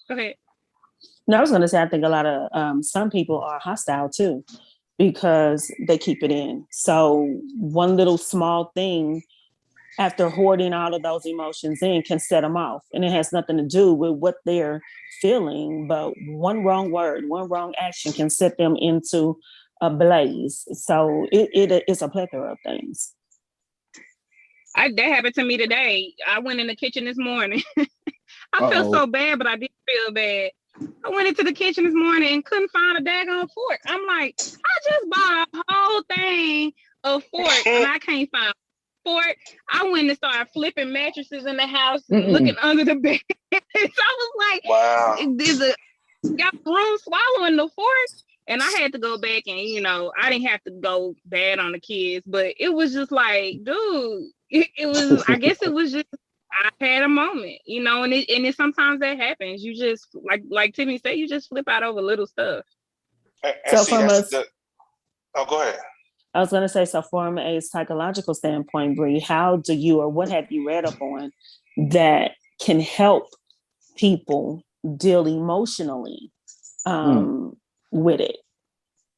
go ahead. No, I was going to say, I think a lot of some people are hostile too, because they keep it in. So one little small thing, after hoarding all of those emotions in, can set them off. And it has nothing to do with what they're feeling, but one wrong word, one wrong action can set them into a blaze. So it's a plethora of things. That happened to me today. I went in the kitchen this morning. I felt so bad, but I didn't feel bad. I went into the kitchen this morning and couldn't find a daggone fork. I'm like, I just bought a whole thing of forks and I can't find a fork. I went and started flipping mattresses in the house and looking under the bed. So I was like, wow, got room swallowing the fork. And I had to go back and, I didn't have to go bad on the kids, but it was just like, dude, it was, I guess it was just, I had a moment, and it sometimes that happens. You just like Timmy said, you just flip out over little stuff. So from go ahead. I was going to say, so from a psychological standpoint, Bree, how do you, or what have you read up on that can help people deal emotionally with it?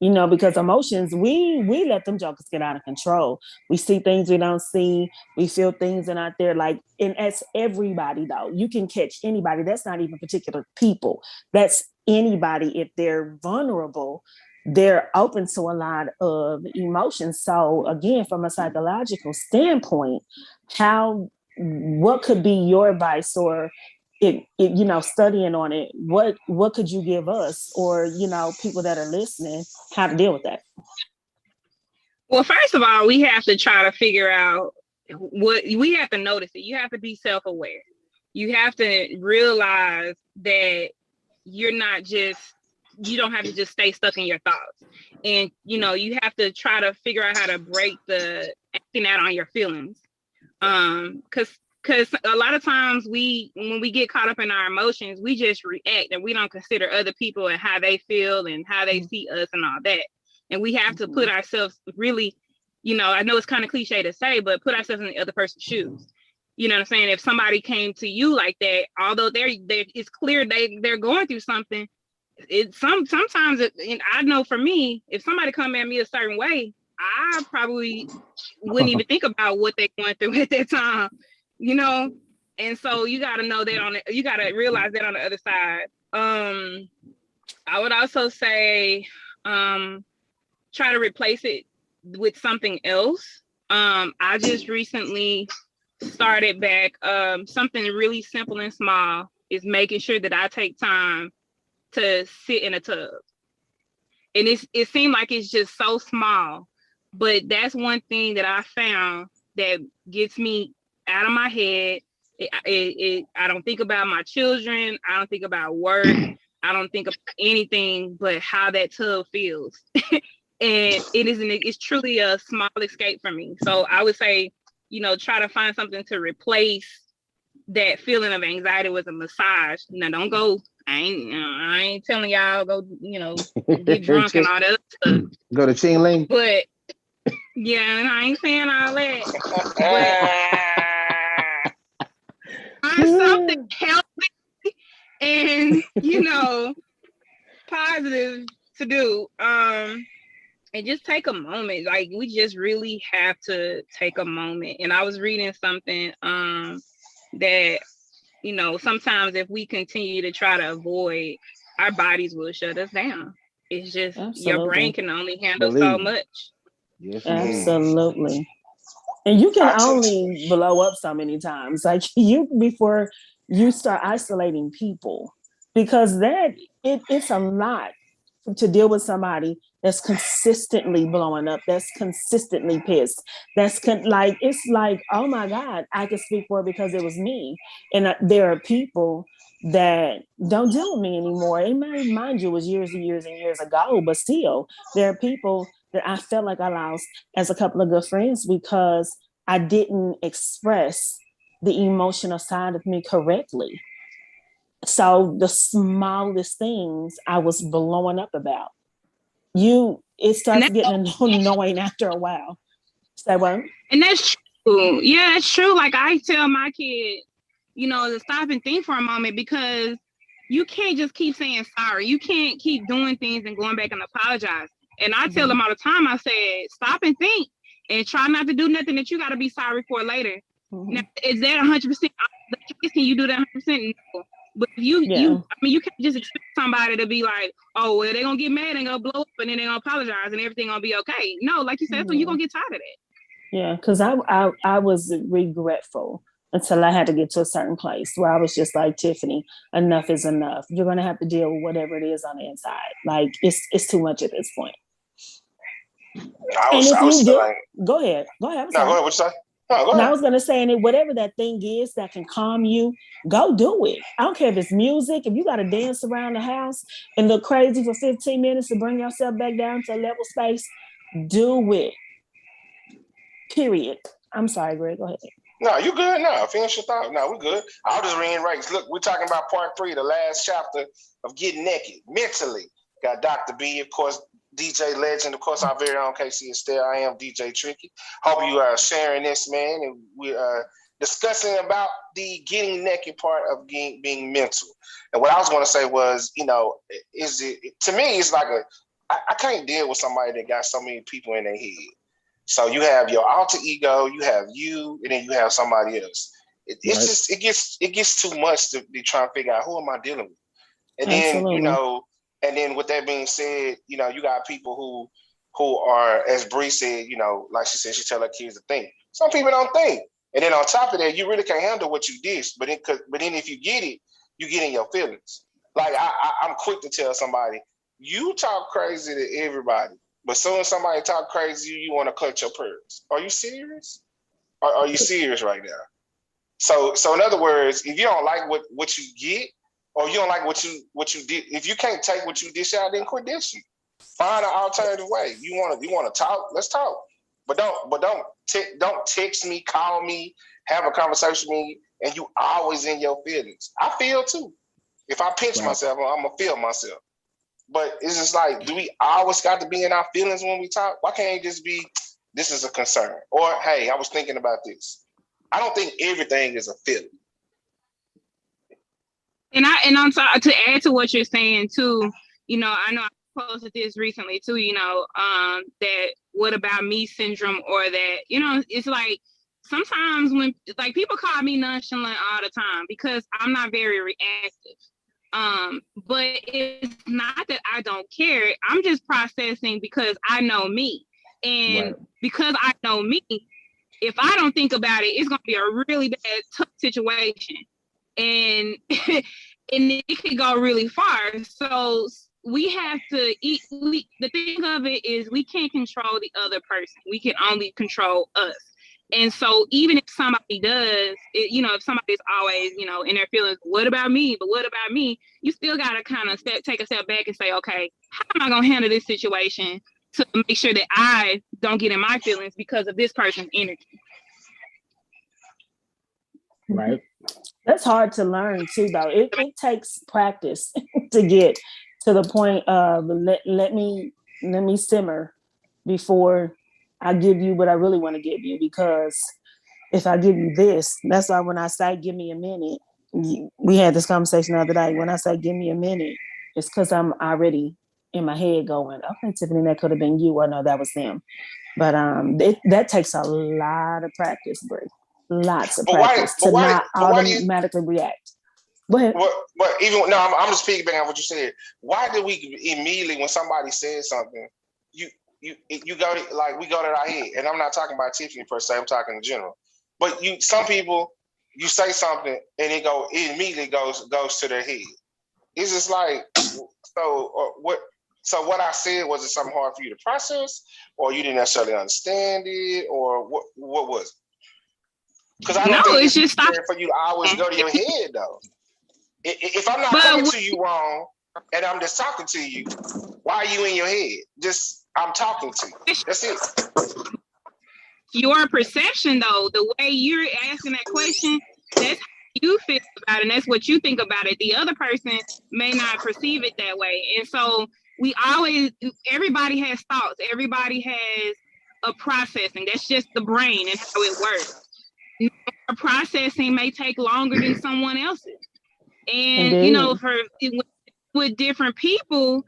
Because emotions, we let them jokers get out of control. We see things we don't see. We feel things that aren't there. And as everybody, though, you can catch anybody. That's not even particular people. That's anybody. If they're vulnerable, they're open to a lot of emotions. So again, from a psychological standpoint, what could be your advice, or studying on it, what could you give us, or people that are listening, how to deal with that? Well, first of all, we have to try to figure out what we have to notice it. You have to be self-aware. You have to realize that you don't have to just stay stuck in your thoughts. And you have to try to figure out how to break the acting out on your feelings. Because a lot of times when we get caught up in our emotions, we just react and we don't consider other people and how they feel and how they see us and all that. And we have to put ourselves really, I know it's kind of cliche to say, but put ourselves in the other person's shoes. You know what I'm saying? If somebody came to you like that, although it's clear they're going through something, sometimes I know for me, if somebody come at me a certain way, I probably wouldn't even think about what they're going through at that time. And so you got to know that you got to realize that on the other side. I would also say, try to replace it with something else. I just recently started back, something really simple and small is making sure that I take time to sit in a tub. And it seemed like it's just so small, but that's one thing that I found that gets me out of my head. I don't think about my children. I don't think about work. I don't think about anything but how that tub feels. And it's truly a small escape for me. So I would say try to find something to replace that feeling of anxiety with a massage. Now, don't go. I ain't telling y'all go. Get drunk and all that stuff. Go to Ching Ling. But yeah, and I ain't saying all that. But find something healthy and positive to do. And just take a moment. Like, we just really have to take a moment. And I was reading something that sometimes if we continue to try to avoid, our bodies will shut us down. It's just your brain can only handle so much. Yes, absolutely. And you can only blow up so many times. Like, before you start isolating people, because it's a lot to deal with somebody that's consistently blowing up, that's consistently pissed, it's like, oh my God, I can speak for it because it was me. And there are people that don't deal with me anymore. It may, mind you, it was years and years and years ago, but still, there are people that I felt like I lost as a couple of good friends because I didn't express the emotional side of me correctly. So the smallest things I was blowing up about, it starts getting annoying after a while. Say what? And that's true. Yeah, that's true. Like, I tell my kid, to stop and think for a moment, because you can't just keep saying sorry. You can't keep doing things and going back and apologize. And I tell them all the time, I said, stop and think and try not to do nothing that you got to be sorry for later. Now, is that 100%? Can you do that 100%? No. But if you can't just expect somebody to be like, oh, well, they're going to get mad and going to blow up and then they're going to apologize and everything going to be okay. No, like you said, so you're going to get tired of that. Yeah, because I was regretful until I had to get to a certain place where I was just like, Tiffany, enough is enough. You're going to have to deal with whatever it is on the inside. Like, it's too much at this point. Go ahead. Go ahead. What you say? No, go ahead. And I was going to say, and whatever that thing is that can calm you, go do it. I don't care if it's music. If you got to dance around the house and look crazy for 15 minutes to bring yourself back down to a level space, do it. Period. I'm sorry, Greg. Go ahead. No, you good. No, finish your thought. No, we're good. I'll just reiterate. Look, we're talking about part 3, the last chapter of getting naked mentally. Got Dr. B, of course, DJ Legend, of course, our very own KC Estelle. I am DJ Tricky. Hope you are sharing this, man. And we are discussing about the getting naked part of being mental. And what I was going to say was, is it, to me, it's like I can't deal with somebody that got so many people in their head. So you have your alter ego, you have you, and then you have somebody else. It gets too much to be trying to figure out, who am I dealing with? And Absolutely. then, and then with that being said, you got people who are, as Bree said, like she said, she tell her kids to think. Some people don't think. And then on top of that, you really can't handle what you did. But then if you get it, you get in your feelings. Like I'm quick to tell somebody, you talk crazy to everybody. But soon as somebody talk crazy, you want to cut your pearls. Are you serious? Are you serious right now? So in other words, if you don't like what you get, or you don't like what you did, if you can't take what you dish out, then quit dishing. Find an alternative way. You want to talk? Let's talk. But don't text me, call me, have a conversation with me, and you always in your feelings. I feel too. If I pinch myself, I'm gonna feel myself. But it's just like, do we always got to be in our feelings when we talk? Why can't it just be, this is a concern? Or, hey, I was thinking about this. I don't think everything is a feeling. And I'm sorry, to add to what you're saying too, I know I posted this recently too, that what about me syndrome, or that, it's like, sometimes when, like, people call me nonchalant all the time because I'm not very reactive. But it's not that I don't care. I'm just processing because I know me. And because I know me, if I don't think about it, it's going to be a really bad, tough situation. And and it could go really far. So we have to the thing of it is, we can't control the other person. We can only control us. And so even if somebody does, if somebody's always, in their feelings, what about me? But what about me? You still got to kind of take a step back and say, okay, how am I going to handle this situation to make sure that I don't get in my feelings because of this person's energy? Right. That's hard to learn too, though. It takes practice to get to the point of let me simmer before I give you what I really want to give you. Because if I give you this, that's why when I say give me a minute, we had this conversation the other day. When I say give me a minute, it's because I'm already in my head going, okay, Tiffany, that could have been you, or no, that was them. But that takes a lot of practice, Brie. Lots of practice to not automatically react. Go ahead. But even no, I'm just piggybacking on what you said. Why do we immediately, when somebody says something, you go to, like, we go to our head? And I'm not talking about Tiffany per se. I'm talking in general. But some people, you say something and it immediately goes to their head. It's just like, so what I said, was it something hard for you to process, or you didn't necessarily understand it, or what was it? Because I don't think it's just fair for you to always go to your head, though. If I'm not coming to you wrong and I'm just talking to you, why are you in your head? Just, I'm talking to you. That's it. Your perception, though, the way you're asking that question, that's how you feel about it, and that's what you think about it. The other person may not perceive it that way. And so everybody has thoughts. Everybody has a processing. That's just the brain and how it works. Our processing may take longer than someone else's. And, Indeed. With different people,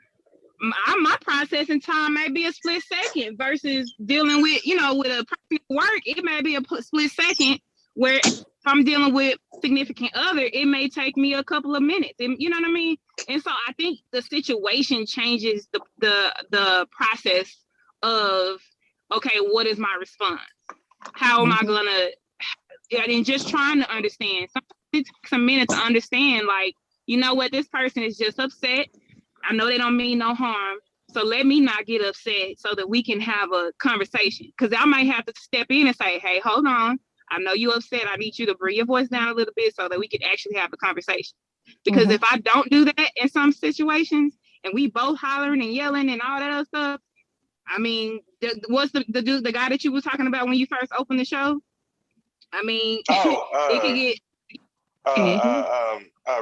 my processing time may be a split second versus dealing with, with a person at work, it may be a split second, where if I'm dealing with significant other, it may take me a couple of minutes. You know what I mean? And so I think the situation changes the process of, okay, what is my response? How am I gonna, and just trying to understand. Sometimes it takes a minute to understand, like, you know what, this person is just upset. I know they don't mean no harm. So let me not get upset so that we can have a conversation. Because I might have to step in and say, hey, hold on. I know you're upset. I need you to bring your voice down a little bit so that we can actually have a conversation. Because if I don't do that in some situations, and we both hollering and yelling and all that other stuff, I mean, what's the dude, the guy that you were talking about when you first opened the show? I mean, it could get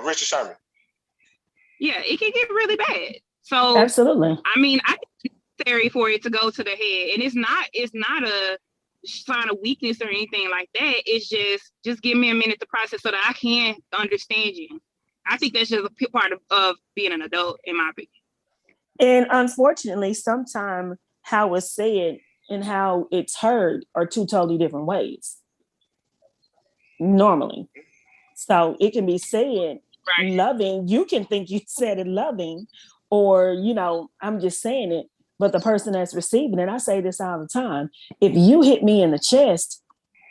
Richard Sherman. Yeah, it can get really bad. So absolutely. I mean, I think it's necessary for it to go to the head, and it's not a sign of weakness or anything like that. It's just give me a minute to process so that I can understand you. I think that's just a part of being an adult, in my opinion. And unfortunately, sometimes how it's said and how it's heard are two totally different ways. Normally. So it can be said loving. You can think you said it loving, or, I'm just saying it. But the person that's receiving it, I say this all the time. If you hit me in the chest,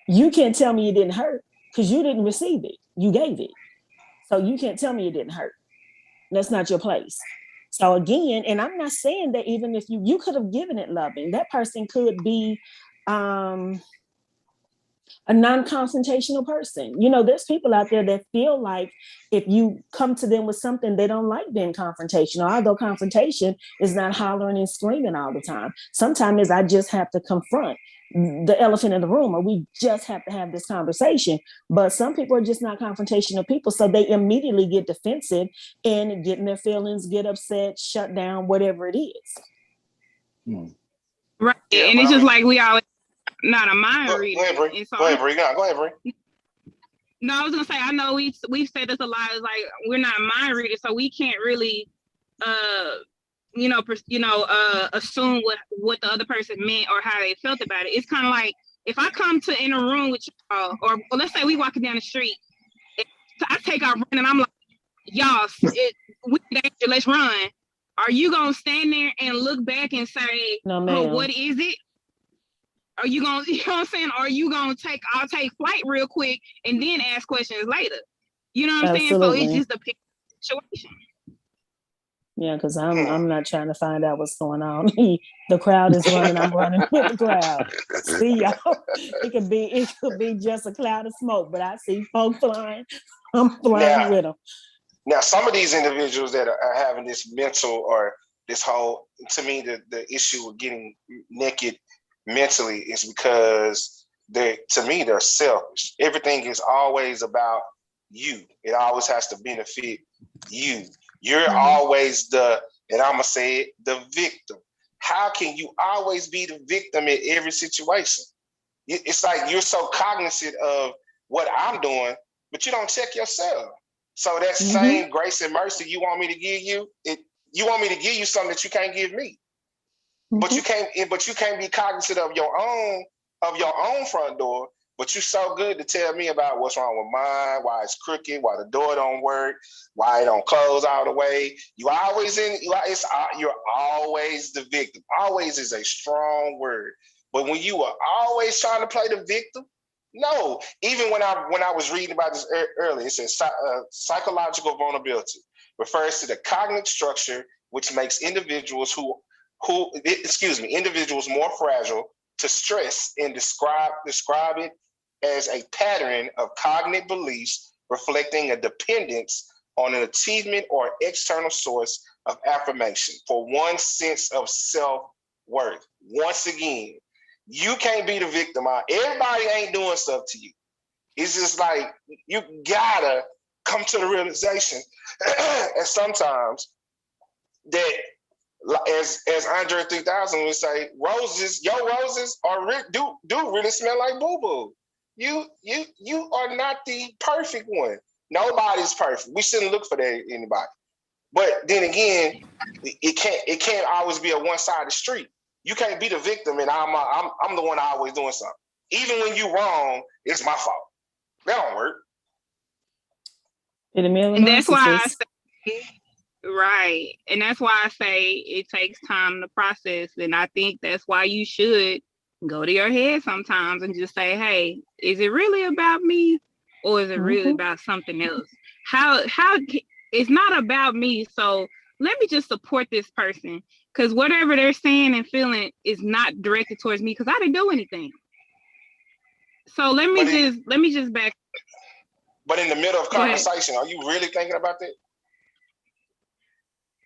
you can't tell me it didn't hurt because you didn't receive it. You gave it. So you can't tell me it didn't hurt. That's not your place. So again, and I'm not saying that even if you could have given it loving, that person could be a non-confrontational person. There's people out there that feel like if you come to them with something, they don't like being confrontational, although confrontation is not hollering and screaming all the time. Sometimes I just have to confront the elephant in the room, or we just have to have this conversation. But some people are just not confrontational people, so they immediately get defensive and get in their feelings, get upset, shut down, whatever it is. Right. Yeah, and it's just like we always not a mind reader. Go ahead, Bree. Go ahead, Bree. No, I was gonna say, I know we've said this a lot. It's like we're not mind readers, so we can't really, assume what the other person meant or how they felt about it. It's kind of like if I come in a room with y'all, or let's say we walking down the street, I take off running, I'm like, y'all, we danger, let's run. Are you gonna stand there and look back and say, no, ma'am. What is it? Are you gonna, you know what I'm saying? Are you gonna I'll take flight real quick and then ask questions later? You know what I'm saying? So it's just a situation. Yeah, because I'm not trying to find out what's going on. The crowd is running, I'm running with the crowd. See, y'all, it could be just a cloud of smoke, but I see folk flying, I'm flying with them. Now, some of these individuals that are having this mental, or this whole, to me, the issue of getting naked mentally is because to me, they're selfish. Everything is always about you. It always has to benefit you. You're always and I'm gonna say it, the victim. How can you always be the victim in every situation? It's like you're so cognizant of what I'm doing, but you don't check yourself. So that same grace and mercy you want me to give you, you want me to give you something that you can't give me. But you can't be cognizant of your own front door. But you're so good to tell me about what's wrong with mine, why it's crooked, why the door don't work, why it don't close all the way. You're always the victim. Always is a strong word. But when you are always trying to play the victim, no. Even when I was reading about this earlier, it says psychological vulnerability refers to the cognitive structure which makes individuals individuals more fragile to stress and describe it as a pattern of cognitive beliefs reflecting a dependence on an achievement or external source of affirmation for one's sense of self-worth. Once again, you can't be the victim. Everybody ain't doing stuff to you. It's just like you gotta come to the realization and sometimes that, as Andre 3000 would say, your roses do really smell like boo-boo. You are not the perfect one. Nobody's perfect. We shouldn't look for that in anybody. But then again, it can't always be a one-sided street. You can't be the victim and I'm the one always doing something. Even when you're wrong, it's my fault. That don't work. And that's why I say, right. And that's why I say it takes time to process. And I think that's why you should go to your head sometimes and just say, hey, is it really about me or is it really about something else? How it's not about me. So let me just support this person, because whatever they're saying and feeling is not directed towards me because I didn't do anything. So let me just back. But in the middle of conversation, are you really thinking about that?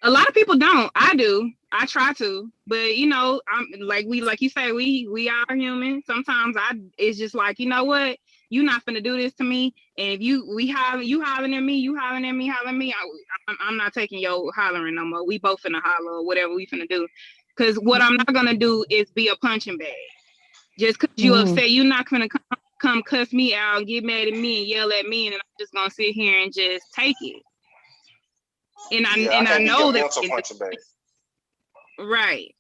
A lot of people don't. I do. I try to, but I'm like you say, we are human. Sometimes it's just like, you know what? You're not finna do this to me. And if you hollering at me, I'm not taking your hollering no more. We both finna holler or whatever we finna do. Because what I'm not gonna do is be a punching bag. Just because you upset, you're not gonna come cuss me out and get mad at me and yell at me, and I'm just gonna sit here and just take it. And I know that. Right.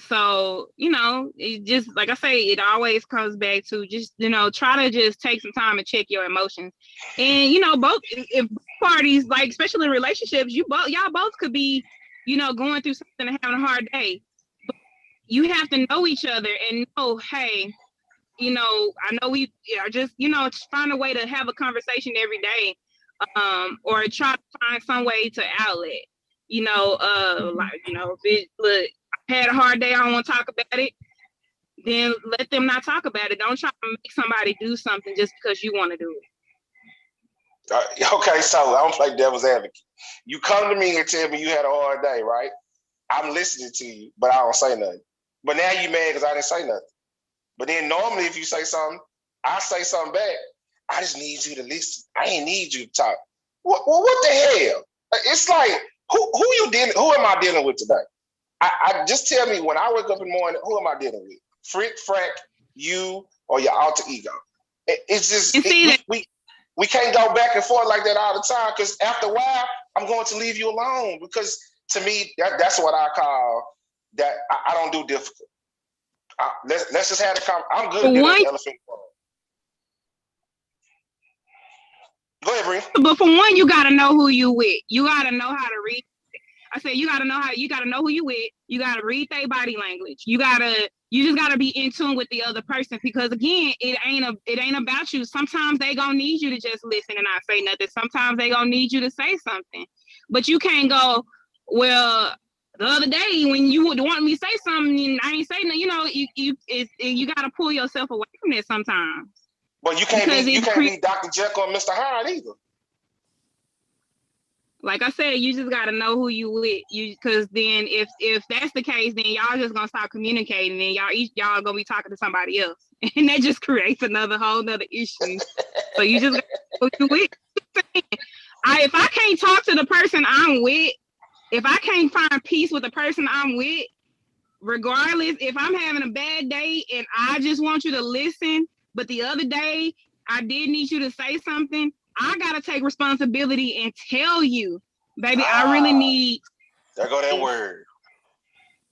So, it just, like I say, it always comes back to just, try to just take some time and check your emotions. And, both parties, like, especially in relationships, y'all both could be, going through something and having a hard day. But you have to know each other and know, hey, I know we are just, find a way to have a conversation every day, or try to find some way to outlet, look, I had a hard day, I don't want to talk about it, then let them not talk about it. Don't try to make somebody do something just because you want to do it. Okay, so I'm like devil's advocate. You come to me and tell me you had a hard day, right? I'm listening to you, but I don't say nothing. But now you mad because I didn't say nothing. But then normally if you say something, I say something back. I just need you to listen. I ain't need you to talk. What the hell? It's like, who am I dealing with today? I just tell me when I wake up in the morning, who am I dealing with? Frick, frack, you, or your alter ego? It's just, we can't go back and forth like that all the time, because after a while, I'm going to leave you alone, because to me, that's what I call that I don't do difficult. Let's just have the conversation. I'm good at dealing with the elephant. Go ahead, Bree. But for one, you gotta know who you with. You gotta know how to read. I said you gotta know who you with. You gotta read their body language. You just gotta be in tune with the other person, because again, it ain't about you. Sometimes they gonna need you to just listen and not say nothing. Sometimes they gonna need you to say something. But you can't go, well, the other day when you would want me to say something and I ain't say nothing, you gotta pull yourself away from it sometimes. But you can't be Dr. Jekyll and Mr. Hyde either. Like I said, you just gotta know who you with. Because then if that's the case, then y'all just gonna stop communicating, and y'all gonna be talking to somebody else, and that just creates whole nother issue. So you just gotta know who you with. If I can't talk to the person I'm with, if I can't find peace with the person I'm with, regardless, if I'm having a bad day and I just want you to listen, but the other day I did need you to say something, I gotta take responsibility and tell you, baby, I really need. There go that word.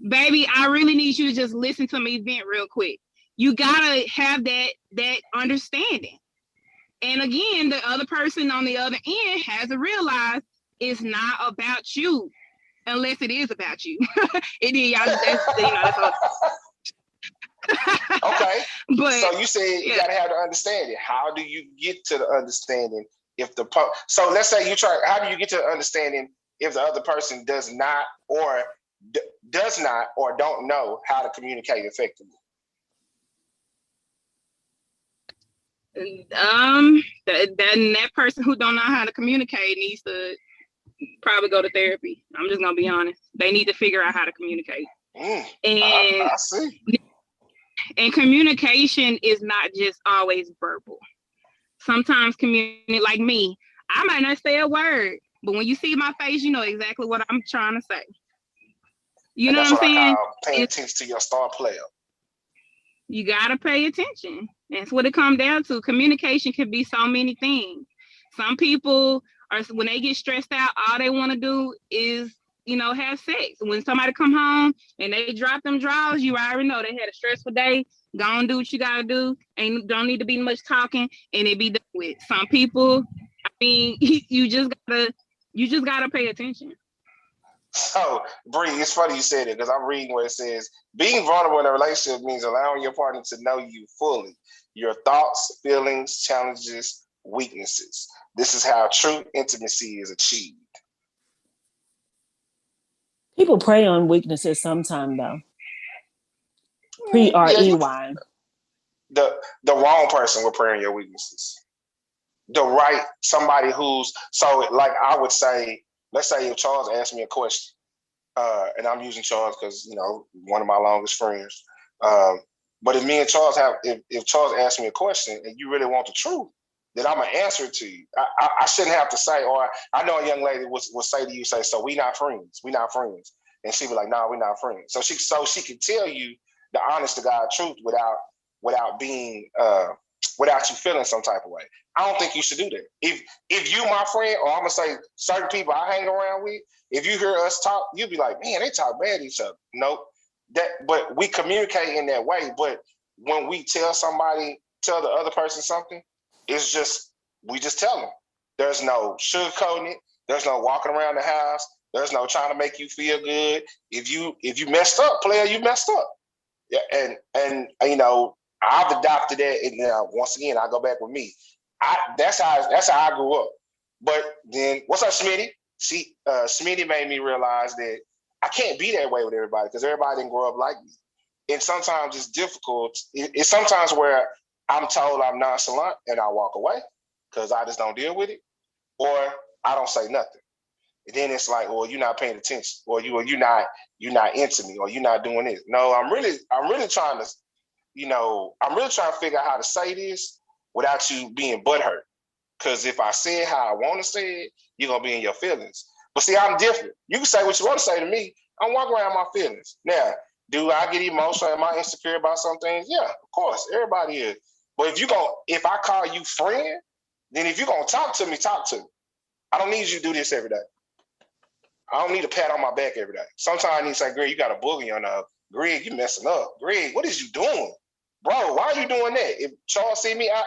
Baby, I really need you to just listen to me vent real quick. You gotta have that understanding. And again, the other person on the other end has to realize it's not about you, unless it is about you. And then y'all, that's all. Okay. But so you said you gotta have the understanding. How do you get to the understanding if so let's say you try, how do you get to the understanding if the other person does not or don't know how to communicate effectively? That person who don't know how to communicate needs to probably go to therapy. I'm just gonna be honest. They need to figure out how to communicate. And I see. And communication is not just always verbal. Sometimes like me, I might not say a word, but when you see my face, you know exactly what I'm trying to say. You know what I'm saying? I call paying attention to your star player. You gotta pay attention. That's what it comes down to. Communication can be so many things. Some people when they get stressed out, all they want to do is, have sex. When somebody come home and they drop them drawers, you already know they had a stressful day. Go and do what you gotta do. Don't need to be much talking, and it be done with. Some people, you just gotta pay attention. So, Bree, it's funny you said it because I'm reading where it says being vulnerable in a relationship means allowing your partner to know you fully, your thoughts, feelings, challenges, weaknesses. This is how true intimacy is achieved. People prey on weaknesses sometimes, though. P-R-E-Y. The wrong person will prey on your weaknesses. The right somebody who's like I would say, let's say if Charles asked me a question, and I'm using Charles because one of my longest friends. But if me and Charles if Charles asks me a question and you really want the truth, then I'm gonna answer it to you. I shouldn't have to say, or I know a young lady will say to you, so we not friends, and she be like, nah, we're not friends. So she can tell you the honest to God truth without being without you feeling some type of way. I don't think you should do that. If you my friend, or I'm gonna say certain people I hang around with, if you hear us talk, you'll be like, man, they talk bad to each other. Nope. But we communicate in that way. But when we tell the other person something, it's just we just tell them. There's no sugarcoating it. There's no walking around the house. There's no trying to make you feel good. If you messed up, player, you messed up. Yeah, and I've adopted that. And now once again, I go back with me. That's how I grew up. But then, what's up, Smitty? See, Smitty made me realize that I can't be that way with everybody because everybody didn't grow up like me. And sometimes it's difficult. It's sometimes where I'm told I'm nonchalant and I walk away because I just don't deal with it, or I don't say nothing. And then it's like, well, you're not paying attention, or you're not into me, or you're not doing this. No, I'm really trying to, I'm really trying to figure out how to say this without you being butthurt. Because if I say it how I want to say it, you're gonna be in your feelings. But see, I'm different. You can say what you want to say to me. I'm walking around my feelings. Now, do I get emotional? Am I insecure about some things? Yeah, of course. Everybody is. But if I call you friend, then if you're gonna talk to me, talk to me. I don't need you to do this every day. I don't need a pat on my back every day. Sometimes I need to say, Greg, you got a boogie on the Greg, you messing up. Greg, what is you doing? Bro, why are you doing that? If Charles see me out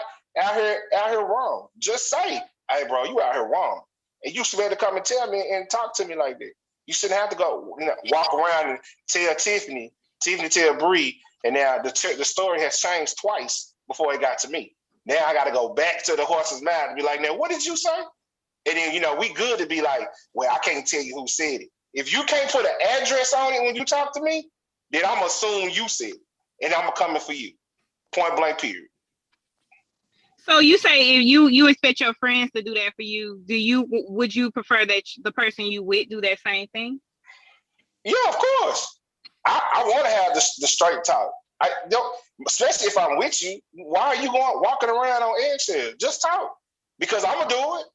here wrong, just say, hey, bro, you out here wrong. And you should be able to come and tell me and talk to me like that. You shouldn't have to go walk around and tell Tiffany tell Bree, and now the story has changed twice before it got to me. Now I got to go back to the horse's mouth and be like, now, what did you say? And then, we good to be like, well, I can't tell you who said it. If you can't put an address on it when you talk to me, then I'm going to assume you said it. And I'm coming for you. Point blank, period. So you say if you expect your friends to do that for you, would you prefer that the person you with do that same thing? Yeah, of course. I want to have the straight talk. I don't, especially if I'm with you. Why are you walking around on eggshells? Just talk, because I'm gonna do it.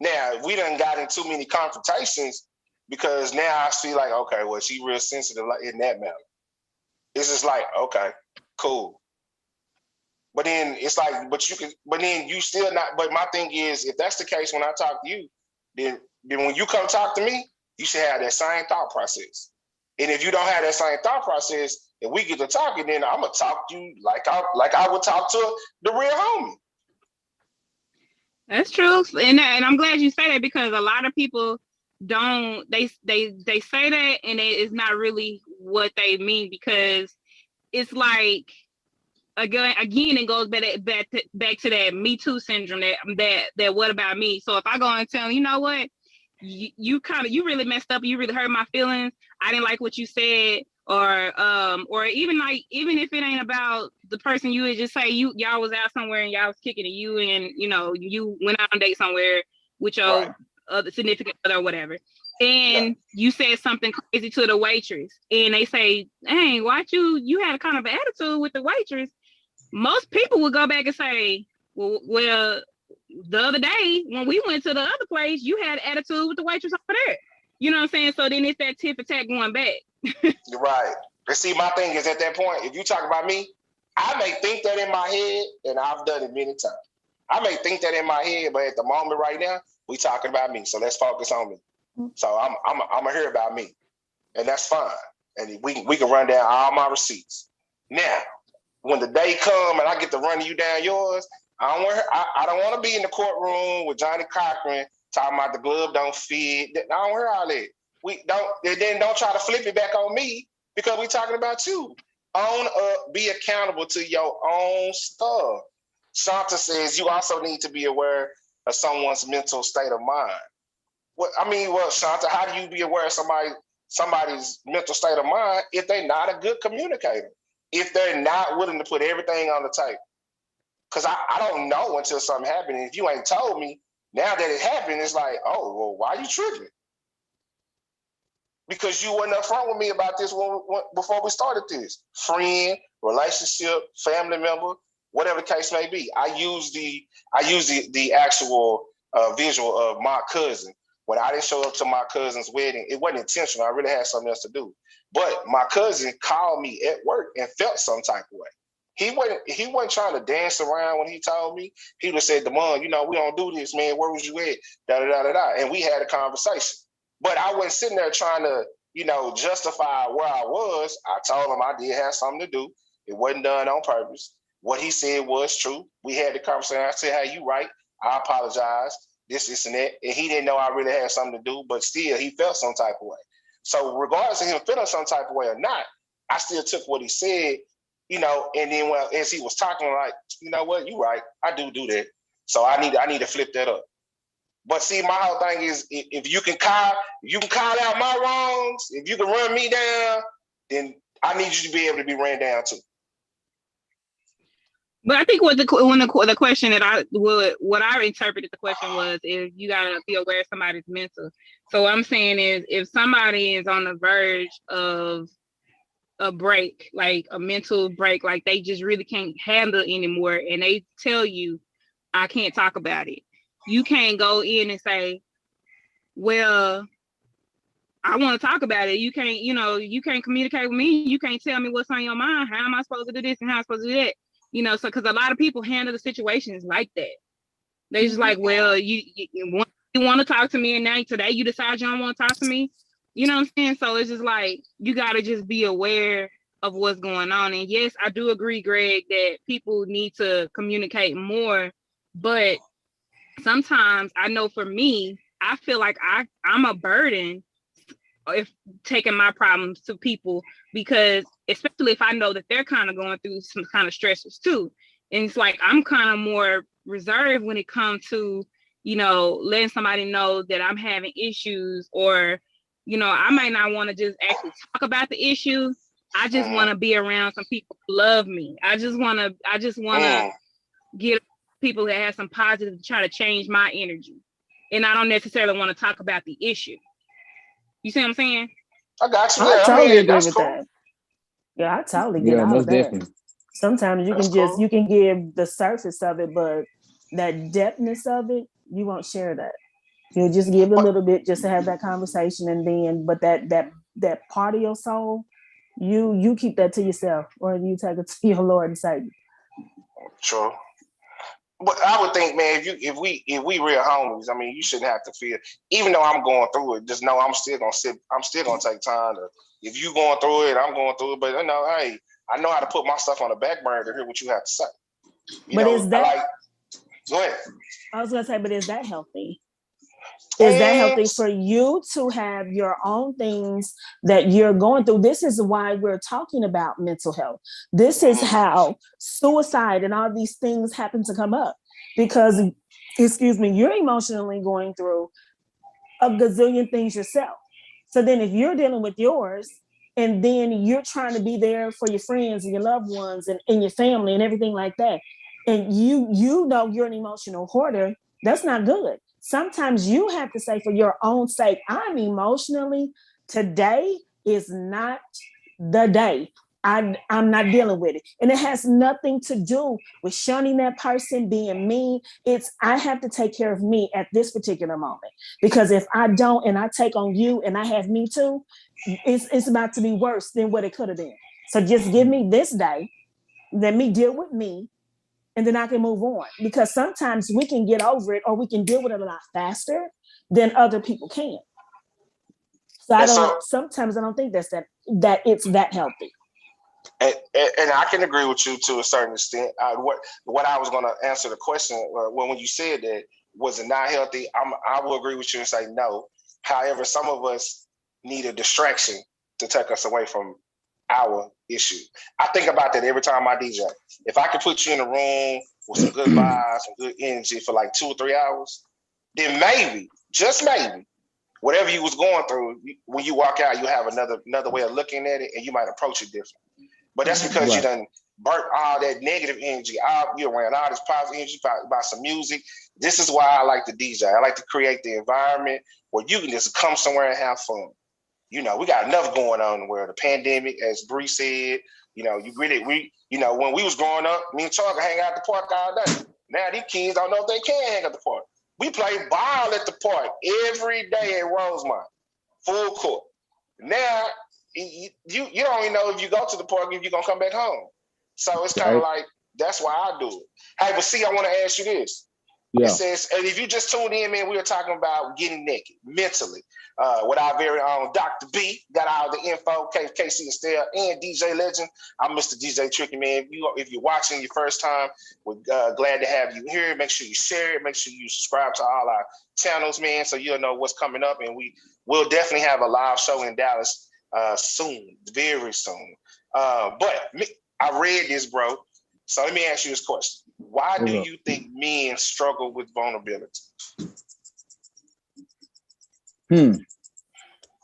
Now we done got in too many confrontations because now I see like, okay, well, she real sensitive in that manner. It's just like, okay, cool. But then it's like, but then you still not. But my thing is, if that's the case, when I talk to you, then when you come talk to me, you should have that same thought process. And if you don't have that same thought process, and we get to talking, then I'm gonna talk to you like I would talk to the real homie. That's true, and I'm glad you say that, because a lot of people don't. They say that, and it's not really what they mean, because it's like again it goes back to that Me Too syndrome, that what about me? So if I go and tell them, you know what, you really messed up, you really hurt my feelings, I didn't like what you said, or even if it ain't about the person, you would just say y'all was out somewhere and y'all was kicking it, you and you went out on date somewhere with your other significant other or whatever, and you said something crazy to the waitress, and they say, "Dang, why you had a kind of attitude with the waitress?" Most people would go back and say, well, the other day when we went to the other place, you had attitude with the waitress over there. You know what I'm saying? So then it's that tit for tat going back. You're right. And see, my thing is, at that point, if you talk about me, I may think that in my head, and I've done it many times. I may think that in my head, but at the moment right now, we talking about me. So let's focus on me. So I'm gonna hear about me, and that's fine. And we can run down all my receipts. Now, when the day come and I get to run you down yours, I don't want to be in the courtroom with Johnny Cochran talking about the glove don't fit. I don't hear all that. We don't try to flip it back on me, because we talking about you. Own up, be accountable to your own stuff. Shanta says you also need to be aware of someone's mental state of mind. Well, Shanta, how do you be aware of somebody's mental state of mind if they're not a good communicator? If they're not willing to put everything on the table? Because I don't know until something happened. And if you ain't told me, now that it happened, it's like, oh, well, why you tripping? Because you wasn't upfront with me about this before we started this. Friend, relationship, family member, whatever the case may be. I use the actual visual of my cousin. When I didn't show up to my cousin's wedding, it wasn't intentional. I really had something else to do. But my cousin called me at work and felt some type of way. He wasn't trying to dance around when he told me. He would have said, "Damon, we don't do this, man. Where was you at?" Da da da da da. And we had a conversation. But I wasn't sitting there trying to, justify where I was. I told him I did have something to do. It wasn't done on purpose. What he said was true. We had the conversation. I said, "Hey, you right. I apologize. This, and that." And he didn't know I really had something to do, but still, he felt some type of way. So regardless of him feeling some type of way or not, I still took what he said, and then as he was talking, like, you know what, you right. I do that. So I need to flip that up. But see, my whole thing is, if you can call out my wrongs, if you can run me down, then I need you to be able to be ran down too. But I think the question what I interpreted the question was, is you gotta be aware of somebody's mental. So what I'm saying is, if somebody is on the verge of a break, like a mental break, like they just really can't handle it anymore, and they tell you, "I can't talk about it," you can't go in and say, "Well, I want to talk about it." You can't communicate with me. You can't tell me what's on your mind. How am I supposed to do this and how am I supposed to do that? So because a lot of people handle the situations like that. They just like, well, you want to talk to me, and now today you decide you don't want to talk to me. You know what I'm saying? So it's just like, you got to just be aware of what's going on. And yes, I do agree, Greg, that people need to communicate more. But sometimes I know for me, I feel like I'm a burden if taking my problems to people, because especially if I know that they're kind of going through some kind of stressors too. And it's like, I'm kind of more reserved when it comes to, letting somebody know that I'm having issues, or, I might not want to just actually talk about the issue. I just want to be around some people who love me. I just want to get people that have some positive to try to change my energy. And I don't necessarily want to talk about the issue. You see what I'm saying? I got you. I Yeah, totally agree that's with cool. that. Yeah, I totally get Yeah, all of most that. definitely. Sometimes you That's can just cool. you can give the surface of it, but that depthness of it, you won't share that. You'll just give a But little bit just to have that conversation, and then but that part of your soul, you keep that to yourself, or you take it to your Lord and Savior. true. But I would think, man, if we real homies, I mean, you shouldn't have to feel. Even though I'm going through it, just know I'm still gonna sit. I'm still gonna take time to. If you going through it, I'm going through it. But you know, hey, I know how to put my stuff on the back burner to hear what you have to say. You But know, is I that? like. Go ahead. I was gonna say, but is that healthy? Is that And healthy for you to have your own things that you're going through? This is why we're talking about mental health. This is how suicide and all these things happen to come up because, excuse me, you're emotionally going through a gazillion things yourself. So then if you're dealing with yours and then you're trying to be there for your friends and your loved ones and your family and everything like that, and you know you're an emotional hoarder, that's not good. Sometimes you have to say for your own sake, I'm emotionally, today is not the day. I'm not dealing with it. And it has nothing to do with shunning that person, being mean. It's I have to take care of me at this particular moment. Because if I don't and I take on you and I have me too, it's about to be worse than what it could have been. So just give me this day, let me deal with me, and then I can move on. Because sometimes we can get over it or we can deal with it a lot faster than other people can. So sometimes I don't think that it's that healthy. And I can agree with you to a certain extent. What I was going to answer the question when you said that was it not healthy? I will agree with you and say no. However, some of us need a distraction to take us away from our issue. I think about that every time I DJ. If I could put you in a room with some good vibes, some good energy for like 2 or 3 hours, then maybe, just maybe, whatever you was going through, when you walk out, you have another way of looking at it, and you might approach it different. But that's because you done burnt all that negative energy out. You around all this positive energy by some music. This is why I like to DJ. I like to create the environment where you can just come somewhere and have fun. You know, we got enough going on in the world. The pandemic, as Bree said, you know, when we was growing up, me and Charles hang out at the park all day. Now these kids don't know if they can hang at the park. We play ball at the park every day at Rosemont, full court. Now, you don't even know if you go to the park if you're gonna come back home. So it's kind of like that's why I do it. Hey, but see, I want to ask you this. Yeah. It says, and if you just tuned in, man, we were talking about getting naked mentally. With our very own Dr. B, got all the info, KC Estelle, and DJ Legend. I'm Mr. DJ Tricky, man. If you're watching your first time, we're glad to have you here. Make sure you share it. Make sure you subscribe to all our channels, man, so you'll know what's coming up. And we'll definitely have a live show in Dallas soon, very soon. But I read this, bro. So let me ask you this question. Why do you think men struggle with vulnerability?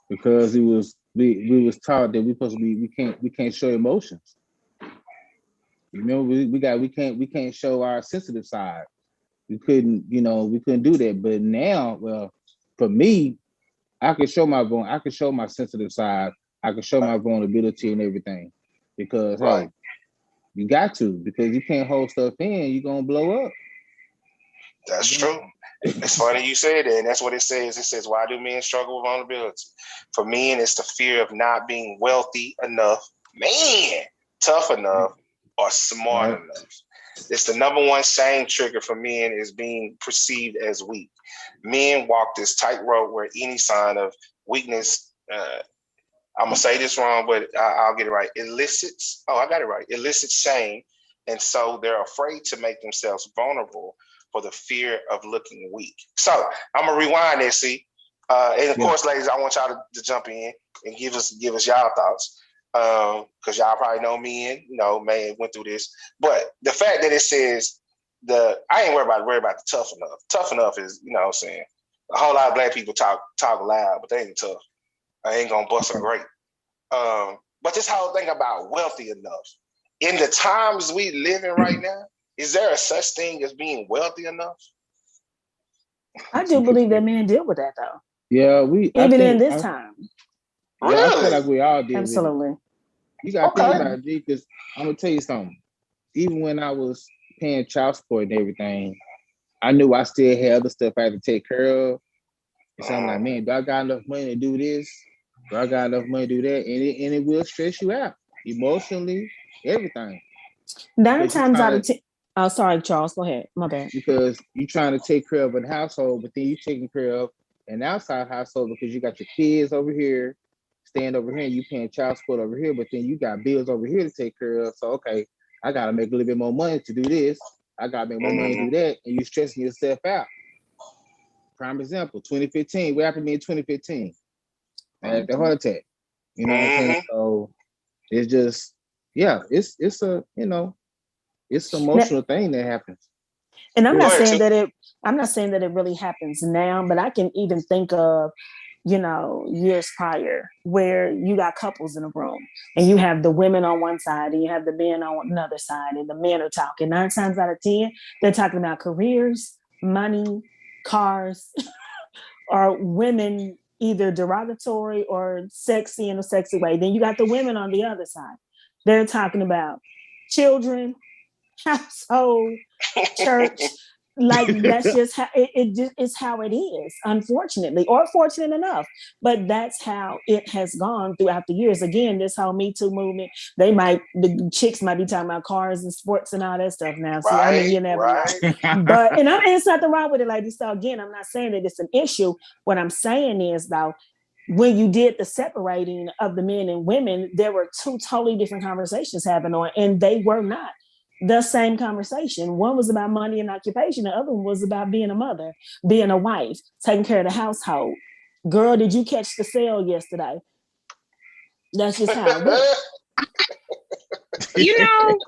Because we was taught that we can't show emotions. You know, we can't show our sensitive side. We couldn't do that. But now, well, for me, I can show my sensitive side. I can show my vulnerability and everything. Because hey, you got to, because you can't hold stuff in, you're gonna blow up. That's true. It's funny you say that, and that's what it says. It says, why do men struggle with vulnerability? For men, it's the fear of not being wealthy enough, tough enough, or smart enough. It's the number one shame trigger for men is being perceived as weak. Men walk this tightrope where any sign of weakness, I'm going to say this wrong, but I'll get it right, elicits shame. And so they're afraid to make themselves vulnerable for the fear of looking weak. So I'm going to rewind that, see? And of course, ladies, I want y'all to jump in and give us y'all thoughts. Because y'all probably know me and may have went through this. But the fact that it says I ain't worried about the tough enough. Tough enough is, what I'm saying, a whole lot of black people talk loud, but they ain't tough. I ain't gonna bust a grape. But this whole thing about wealthy enough. In the times we live in right now, is there a such thing as being wealthy enough? I do believe that men deal with that though. Yeah, even in this time. Yeah, really? I feel like we all deal Absolutely. with it. You gotta think about it, G, because I'm gonna tell you something. Even when I was paying child support and everything, I knew I still had other stuff I had to take care of. So I'm like, man, do I got enough money to do this? Do I got enough money to do that? And it will stress you out emotionally, everything. 9 times out of 10. Oh, sorry, Charles. Go ahead. My bad. Because you're trying to take care of a household, but then you're taking care of an outside household because you got your kids over here, staying over here, and you paying child support over here, but then you got bills over here to take care of. So, okay, I got to make a little bit more money to do this. I got to make more money to do that. And you're stressing yourself out. Prime example, 2015. What happened to me in 2015? I had the heart attack. You know what I'm saying? So it's just, yeah, it's a, you know, it's an emotional thing that happens. And I'm not saying that it really happens now, but I can even think of, you know, years prior where you got couples in a room and you have the women on one side and you have the men on another side, and the men are talking. 9 times out of 10, they're talking about careers, money, cars, or women either derogatory or sexy in a sexy way. Then you got the women on the other side. They're talking about children, household, church. Like that's just how it's how it is, unfortunately, or fortunate enough. But that's how it has gone throughout the years. Again, this whole Me Too movement, the chicks might be talking about cars and sports and all that stuff now. See, I mean, you never know. But and it's nothing wrong with it, ladies. So again, I'm not saying that it's an issue. What I'm saying is though, when you did the separating of the men and women, there were 2 totally different conversations happening on, and they were not the same conversation. One was about money and occupation. The other one was about being a mother, being a wife, taking care of the household. Girl, did you catch the sale yesterday? That's just how it went. You know,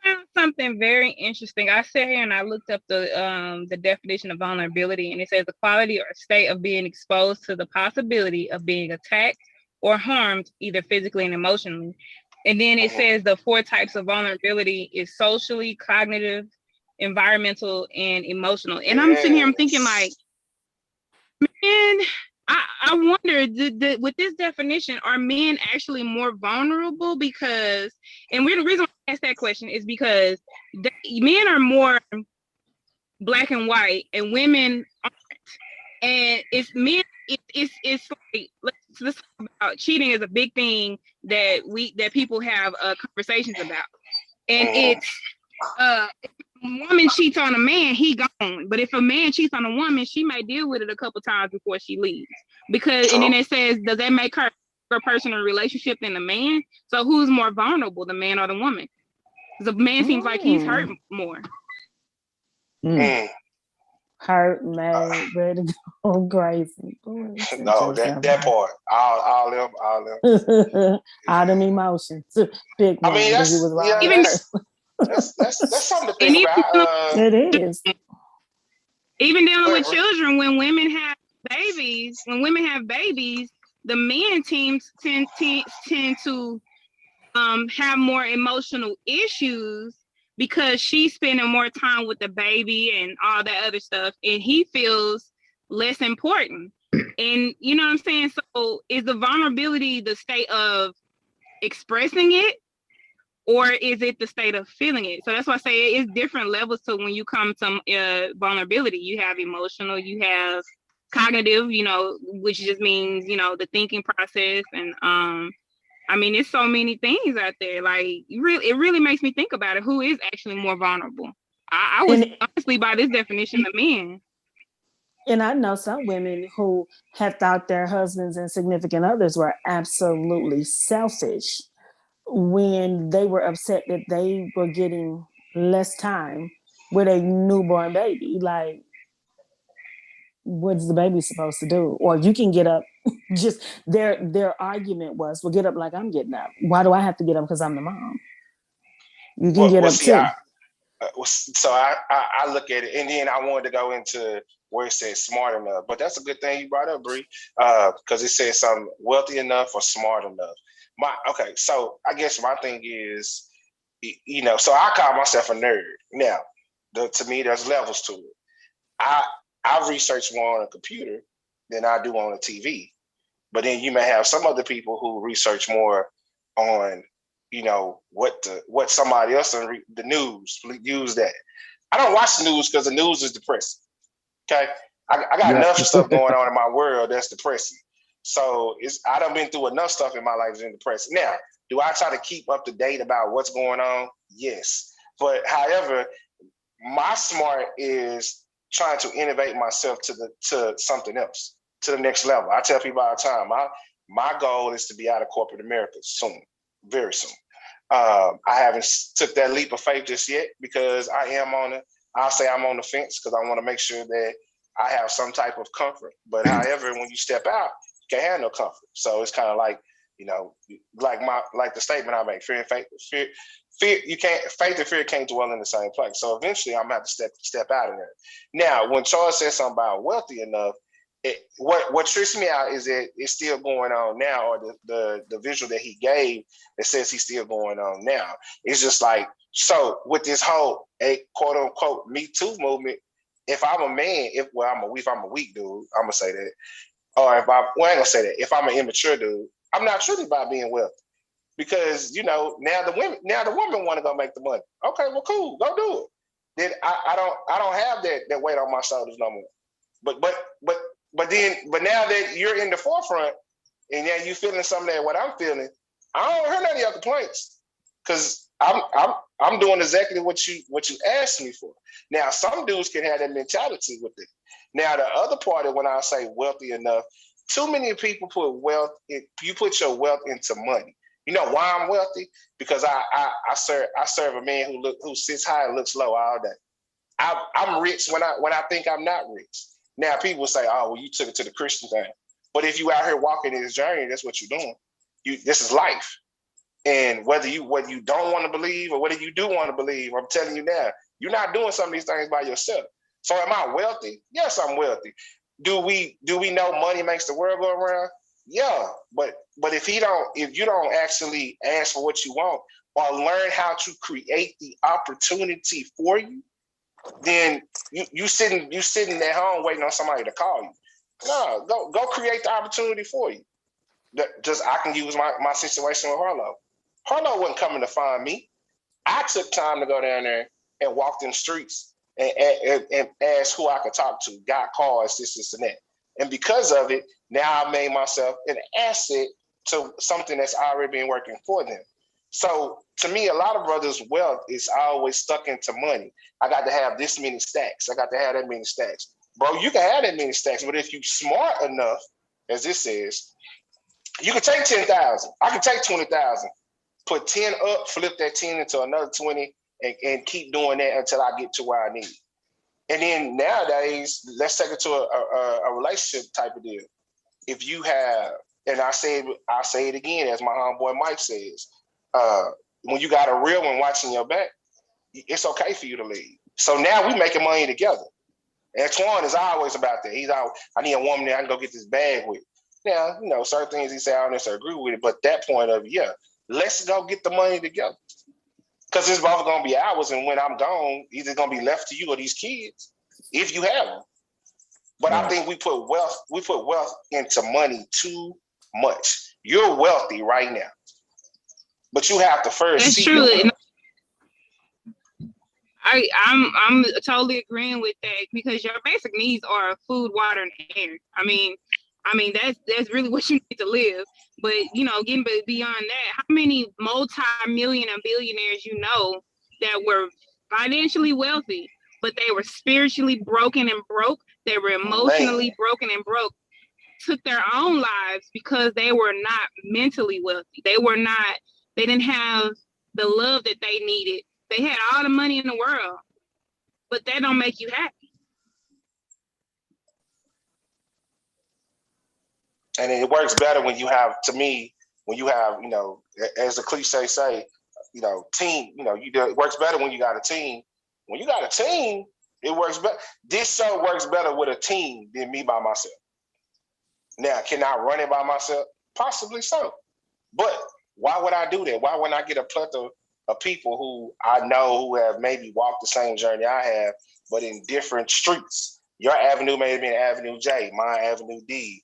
I found something very interesting. I sat here and I looked up the definition of vulnerability, and it says the quality or state of being exposed to the possibility of being attacked or harmed, either physically and emotionally. And then it says the 4 types of vulnerability is socially, cognitive, environmental, and emotional. And I'm sitting here, I'm thinking like, man, I wonder, with this definition, are men actually more vulnerable? Because, and the reason why I asked that question is because men are more black and white and women aren't. And it's men, it's like, let's talk about cheating is a big thing that people have conversations about. And it's if a woman cheats on a man, he gone. But if a man cheats on a woman, she may deal with it a couple times before she leaves. And then it says, does that make her a personal relationship than the man? So who's more vulnerable, the man or the woman? Because the man seems like he's hurt more. Hurt, mad, ready to go crazy. Boy, no, that part. All them. All them emotions. Big one. I mean, that's something to think about. It is. Even dealing with children, when women have babies, the men tend to have more emotional issues because she's spending more time with the baby and all that other stuff, and he feels less important. And you know what I'm saying? So is the vulnerability the state of expressing it, or is it the state of feeling it? So that's why I say it's different levels to when you come to vulnerability. You have emotional, you have cognitive, you know, which just means, you know, the thinking process. And I mean, it's so many things out there. Like, it really makes me think about it. Who is actually more vulnerable? I was honestly, by this definition, of men. And I know some women who have thought their husbands and significant others were absolutely selfish when they were upset that they were getting less time with a newborn baby. Like, what's the baby supposed to do? Or you can get up. Just their argument was, well, get up like I'm getting up. Why do I have to get up because I'm the mom? You can get up too. I look at it, and then I wanted to go into where it says smart enough, but that's a good thing you brought up, Bree, because it says something wealthy enough or smart enough. So I guess my thing is, you know, so I call myself a nerd. Now, to me, there's levels to it. I research more on a computer than I do on a TV. But then you may have some other people who research more on, you know, what somebody else on the news use that. I don't watch the news because the news is depressing. Okay, I got enough stuff going on in my world that's depressing. So I done been through enough stuff in my life that's depressing. Now, do I try to keep up to date about what's going on? Yes. But however, my smart is trying to innovate myself to something else, to the next level. I tell people all the time, my goal is to be out of corporate America soon, very soon. I haven't took that leap of faith just yet because I'll say I'm on the fence because I want to make sure that I have some type of comfort. But however, when you step out, you can't have no comfort. So it's kind of like, you know, like the statement I make, fear, you can't, faith and fear can't dwell in the same place. So eventually I'm gonna have to step out of there. Now, when Charles said something about wealthy enough, what trips me out is that it's still going on now, or the visual that he gave that says he's still going on now. It's just like, so with this whole quote unquote Me Too movement, if I'm a man, if I'm a weak dude, I'm gonna say that. Or if I ain't gonna say that. If I'm an immature dude, I'm not tripping about being wealthy. Because, you know, now the women want to go make the money. Okay, well, cool, go do it. Then I don't have that weight on my shoulders no more. But now that you're in the forefront and now you feeling something that what I'm feeling, I don't hear none of your complaints. Cause I'm doing exactly what you asked me for. Now some dudes can have that mentality with it. Now the other part of when I say wealthy enough, too many people put you put your wealth into money. You know why I'm wealthy? Because I serve a man who sits high and looks low all day. I'm rich when I think I'm not rich. Now people say, "Oh, well, you took it to the Christian thing," but if you out here walking in this journey, that's what you're doing. This is life, and whether you don't want to believe or whether you do want to believe, I'm telling you now, you're not doing some of these things by yourself. So, am I wealthy? Yes, I'm wealthy. Do we know money makes the world go around? Yeah, but if you don't actually ask for what you want or learn how to create the opportunity for you, then you sitting at home waiting on somebody to call you. No, go create the opportunity for you. I can use my situation with Harlow. Harlow wasn't coming to find me. I took time to go down there and walk them streets and ask who I could talk to, got calls, this and that. And because of it, now I made myself an asset to something that's already been working for them. So to me, a lot of brothers' wealth is always stuck into money. I got to have this many stacks. I got to have that many stacks. Bro, you can have that many stacks, but if you smart enough, as this says, you can take 10,000. I can take 20,000. Put 10 up, flip that 10 into another 20, and keep doing that until I get to where I need. And then nowadays, let's take it to a relationship type of deal. If you have, and I say it again, as my homeboy Mike says, when you got a real one watching your back, it's okay for you to leave. So now we making money together. Antoine is always about that. He's out. I need a woman that I can go get this bag with. Now, you know, certain things he say I don't necessarily agree with it, but that point of yeah, let's go get the money together. Because it's both gonna be ours, and when I'm gone, either gonna be left to you or these kids, if you have them. But right. I think we put wealth into money too much. You're wealthy right now, but you have to first That's see true. your wealth. I'm totally agreeing with that because your basic needs are food, water, and air. I mean that's really what you need to live. But you know, getting beyond that, how many multi-million and billionaires you know that were financially wealthy, but they were spiritually broken and broke? They were emotionally broken and broke. Took their own lives because they were not mentally wealthy. They didn't have the love that they needed. They had all the money in the world, but that don't make you happy. And it works better when you have, to me, when you have, you know, as the cliche say, you know, team, you know, it works better when you got a team. When you got a team, it works better. This show works better with a team than me by myself. Now, can I run it by myself? Possibly so. But why would I do that? Why wouldn't I get a plethora of people who I know who have maybe walked the same journey I have, but in different streets. Your avenue may have been Avenue J, my Avenue D.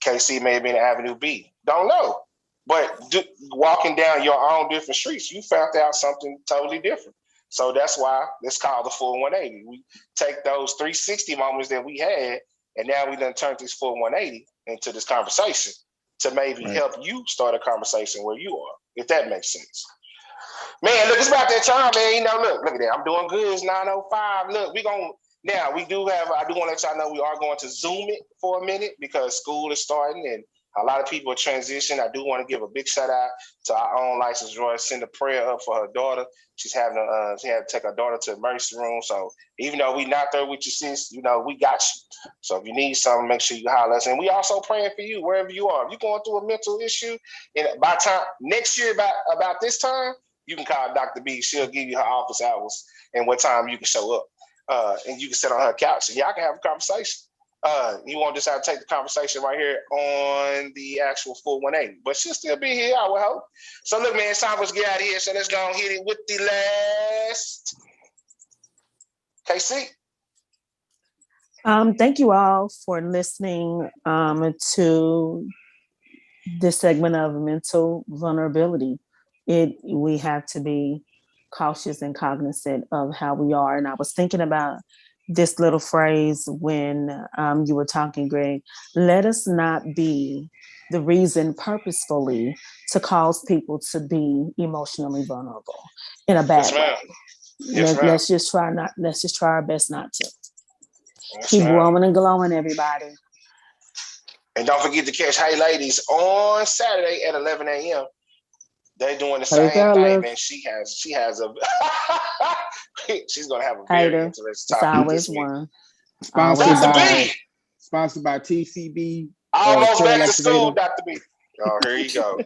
KC may have been Avenue B. Don't know. But walking down your own different streets, you found out something totally different. So that's why it's called the full 180. We take those 360 moments that we had, and now we done turned this full 180 into this conversation to maybe help you start a conversation where you are, if that makes sense. Man, look, it's about that time, man. You know, look at that. I'm doing good. It's 9:05. Look, I do want to let y'all know we are going to Zoom it for a minute because school is starting and a lot of people are transitioning. I do want to give a big shout out to our own licensed Roy. Send a prayer up for her daughter. She had to take her daughter to the emergency room. So even though we not there with you, sis, we got you. So if you need something, make sure you holler us. And we also praying for you wherever you are. If you're going through a mental issue, and by time next year about this time, you can call Dr. B. She'll give you her office hours and what time you can show up. And you can sit on her couch and y'all can have a conversation. You won't just have to take the conversation right here on the actual full 180, but she'll still be here, I would hope. So look, man, it's time for us to get out of here. So let's go and hit it with the last KC. Thank you all for listening to this segment of mental vulnerability. We have to be cautious and cognizant of how we are. And I was thinking about this little phrase when you were talking, Greg. Let us not be the reason purposefully to cause people to be emotionally vulnerable in a bad way. Let's just try our best not to. Keep growing and glowing, everybody. And don't forget to catch Hey Ladies on Saturday at 11 a.m. They're doing the same thing, man. She has a she's gonna have a very interesting topic. It's always one. Sponsored by TCB. Almost back to school, Dr. B. Oh, here you go.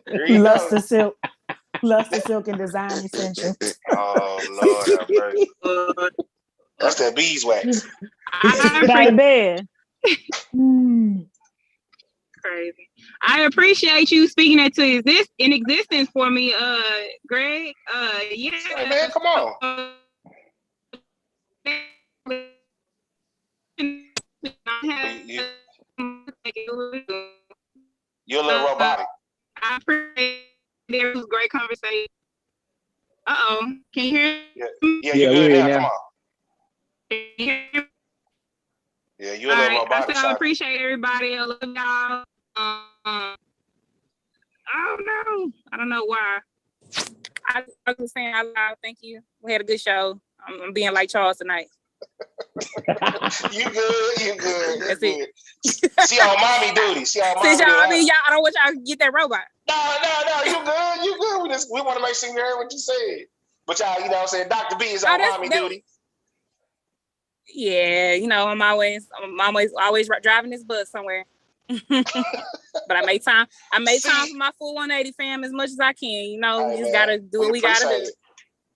Luster Silk and Design Essentials. Oh Lord, have mercy. That's that beeswax. Baby. Crazy. I appreciate you speaking that to exist in existence for me, Greg. Yeah. Hey, man, come on. You're a little robotic. I appreciate it. Was a great conversation. Can you hear me? Yeah, you're good now. Come on. Yeah, you're a little robotic. I appreciate everybody. I love y'all. I don't know why. I was just saying out loud, thank you. We had a good show. I'm being like Charles tonight. You good. That's it. She on mommy duty. I don't want y'all to get that robot. No, you good. We want to make sure you heard what you said. But y'all, you know what I'm saying, Dr. B is on mommy duty. Yeah, I'm always driving this bus somewhere. But I make time for my full 180 fam as much as I can. We just gotta do what we gotta do.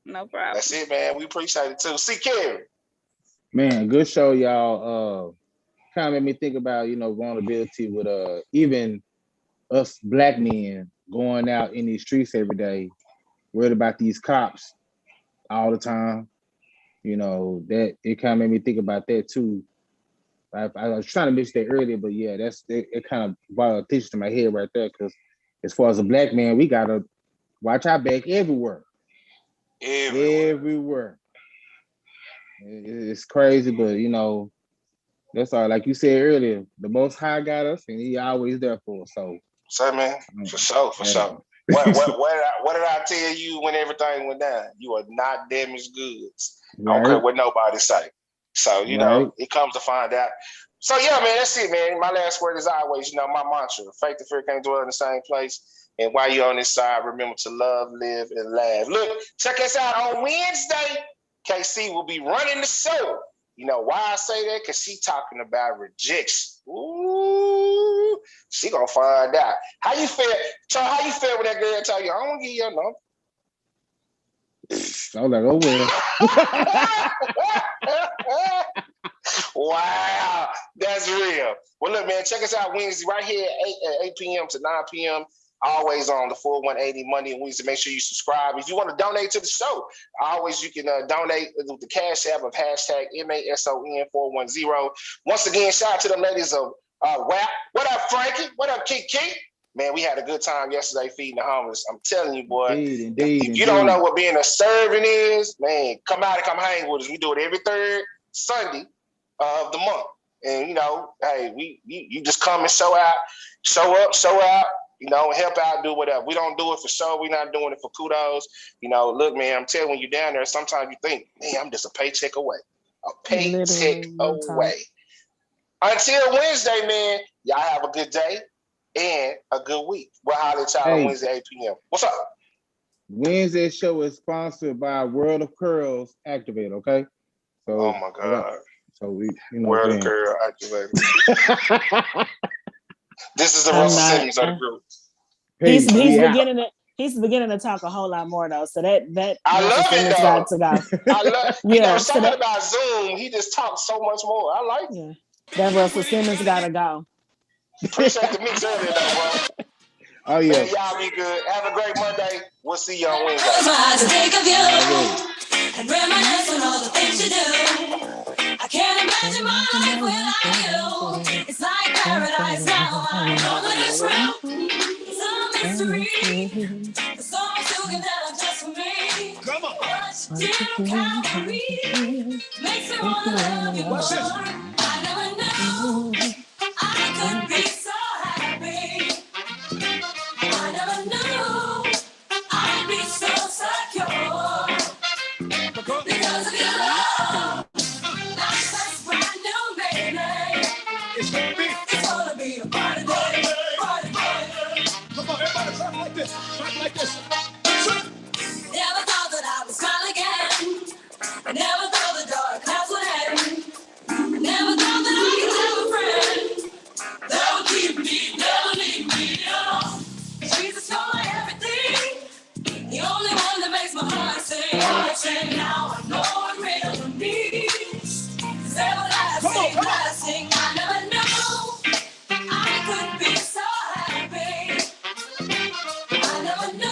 No problem. That's it, man. We appreciate it too. See, Kerry. Man, good show, y'all. Kind of made me think about, vulnerability with even us black men going out in these streets every day, worried about these cops all the time. That it kind of made me think about that too. I was trying to mention that earlier, but yeah, it kind of brought attention to my head right there. Because as far as a black man, we gotta watch our back everywhere. Everywhere. It's crazy, but that's all. Like you said earlier, the Most High got us, and He always there for us. So, man, for sure. What did I tell you when everything went down? You are not damaged goods. Right. I don't care what nobody say. So, it comes to find out. So, yeah, man, that's it, man. My last word is always, my mantra. Faith and fear can't dwell in the same place. And while you're on this side, remember to love, live, and laugh. Look, check us out on Wednesday. KC will be running the show. You know why I say that? Because she talking about rejection. Ooh, she gonna find out. How you feel? Charles, how you feel when that girl tell you, I don't want to give you your number? I was like, oh, well. Wow, that's real. Well, look, man, check us out Wednesday right here at 8 p.m. to 9 p.m. always on the full 180 Monday and Wednesday. Make sure you subscribe. If you want to donate to the show, you can donate with the cash app of hashtag MASON410. Once again, shout out to the ladies of WAP. What up, Frankie? What up, Kiki? Man, we had a good time yesterday feeding the homeless. I'm telling you, boy. If you don't know what being a servant is, man, come out and come hang with us. We do it every third Sunday of the month. And, hey, you just come and show out, show out, help out, do whatever. We don't do it for show. We're not doing it for kudos. Look, man, I'm telling you, when you're down there, sometimes you think, man, I'm just a paycheck away. A paycheck away. Until Wednesday, man, y'all have a good day and a good week. We'll holler at y'all on Wednesday, 8 p.m. What's up? Wednesday's show is sponsored by World of Curls Activator, okay? So, oh, my God. So we, World of Curl Activator. This is the Russell Simmons of the group. He's beginning to talk a whole lot more though. So that I love it though. Got to go. I love something about Zoom. He just talks so much more. I like it. That Russell Simmons gotta go. Appreciate the mix earlier though, bro. Oh yeah. Man, y'all be good. Have a great Monday. We'll see you on Wednesday. To think of you and reminisce on all the things you do. I can't imagine my life without you. It's like paradise now. I know that it's real. It's a mystery. The songs you can tell are just for me. Come on. Much different calories makes me wanna love you more. I never knew I could be so happy. I never knew I'd be so secure because of your love. That's brand new, baby. It's gonna be a party day. Party day. Come on, everybody, clap like this. Clap like this. Never thought that I would smile again. I never thought the dark clouds would end. Never thought that I could have a friend that would keep me, never leave me alone. Jesus, you're my everything. The only one that makes my heart sing. I sing now, I know what real means. It's everlasting, lasting. I never knew I could be so happy. I never knew.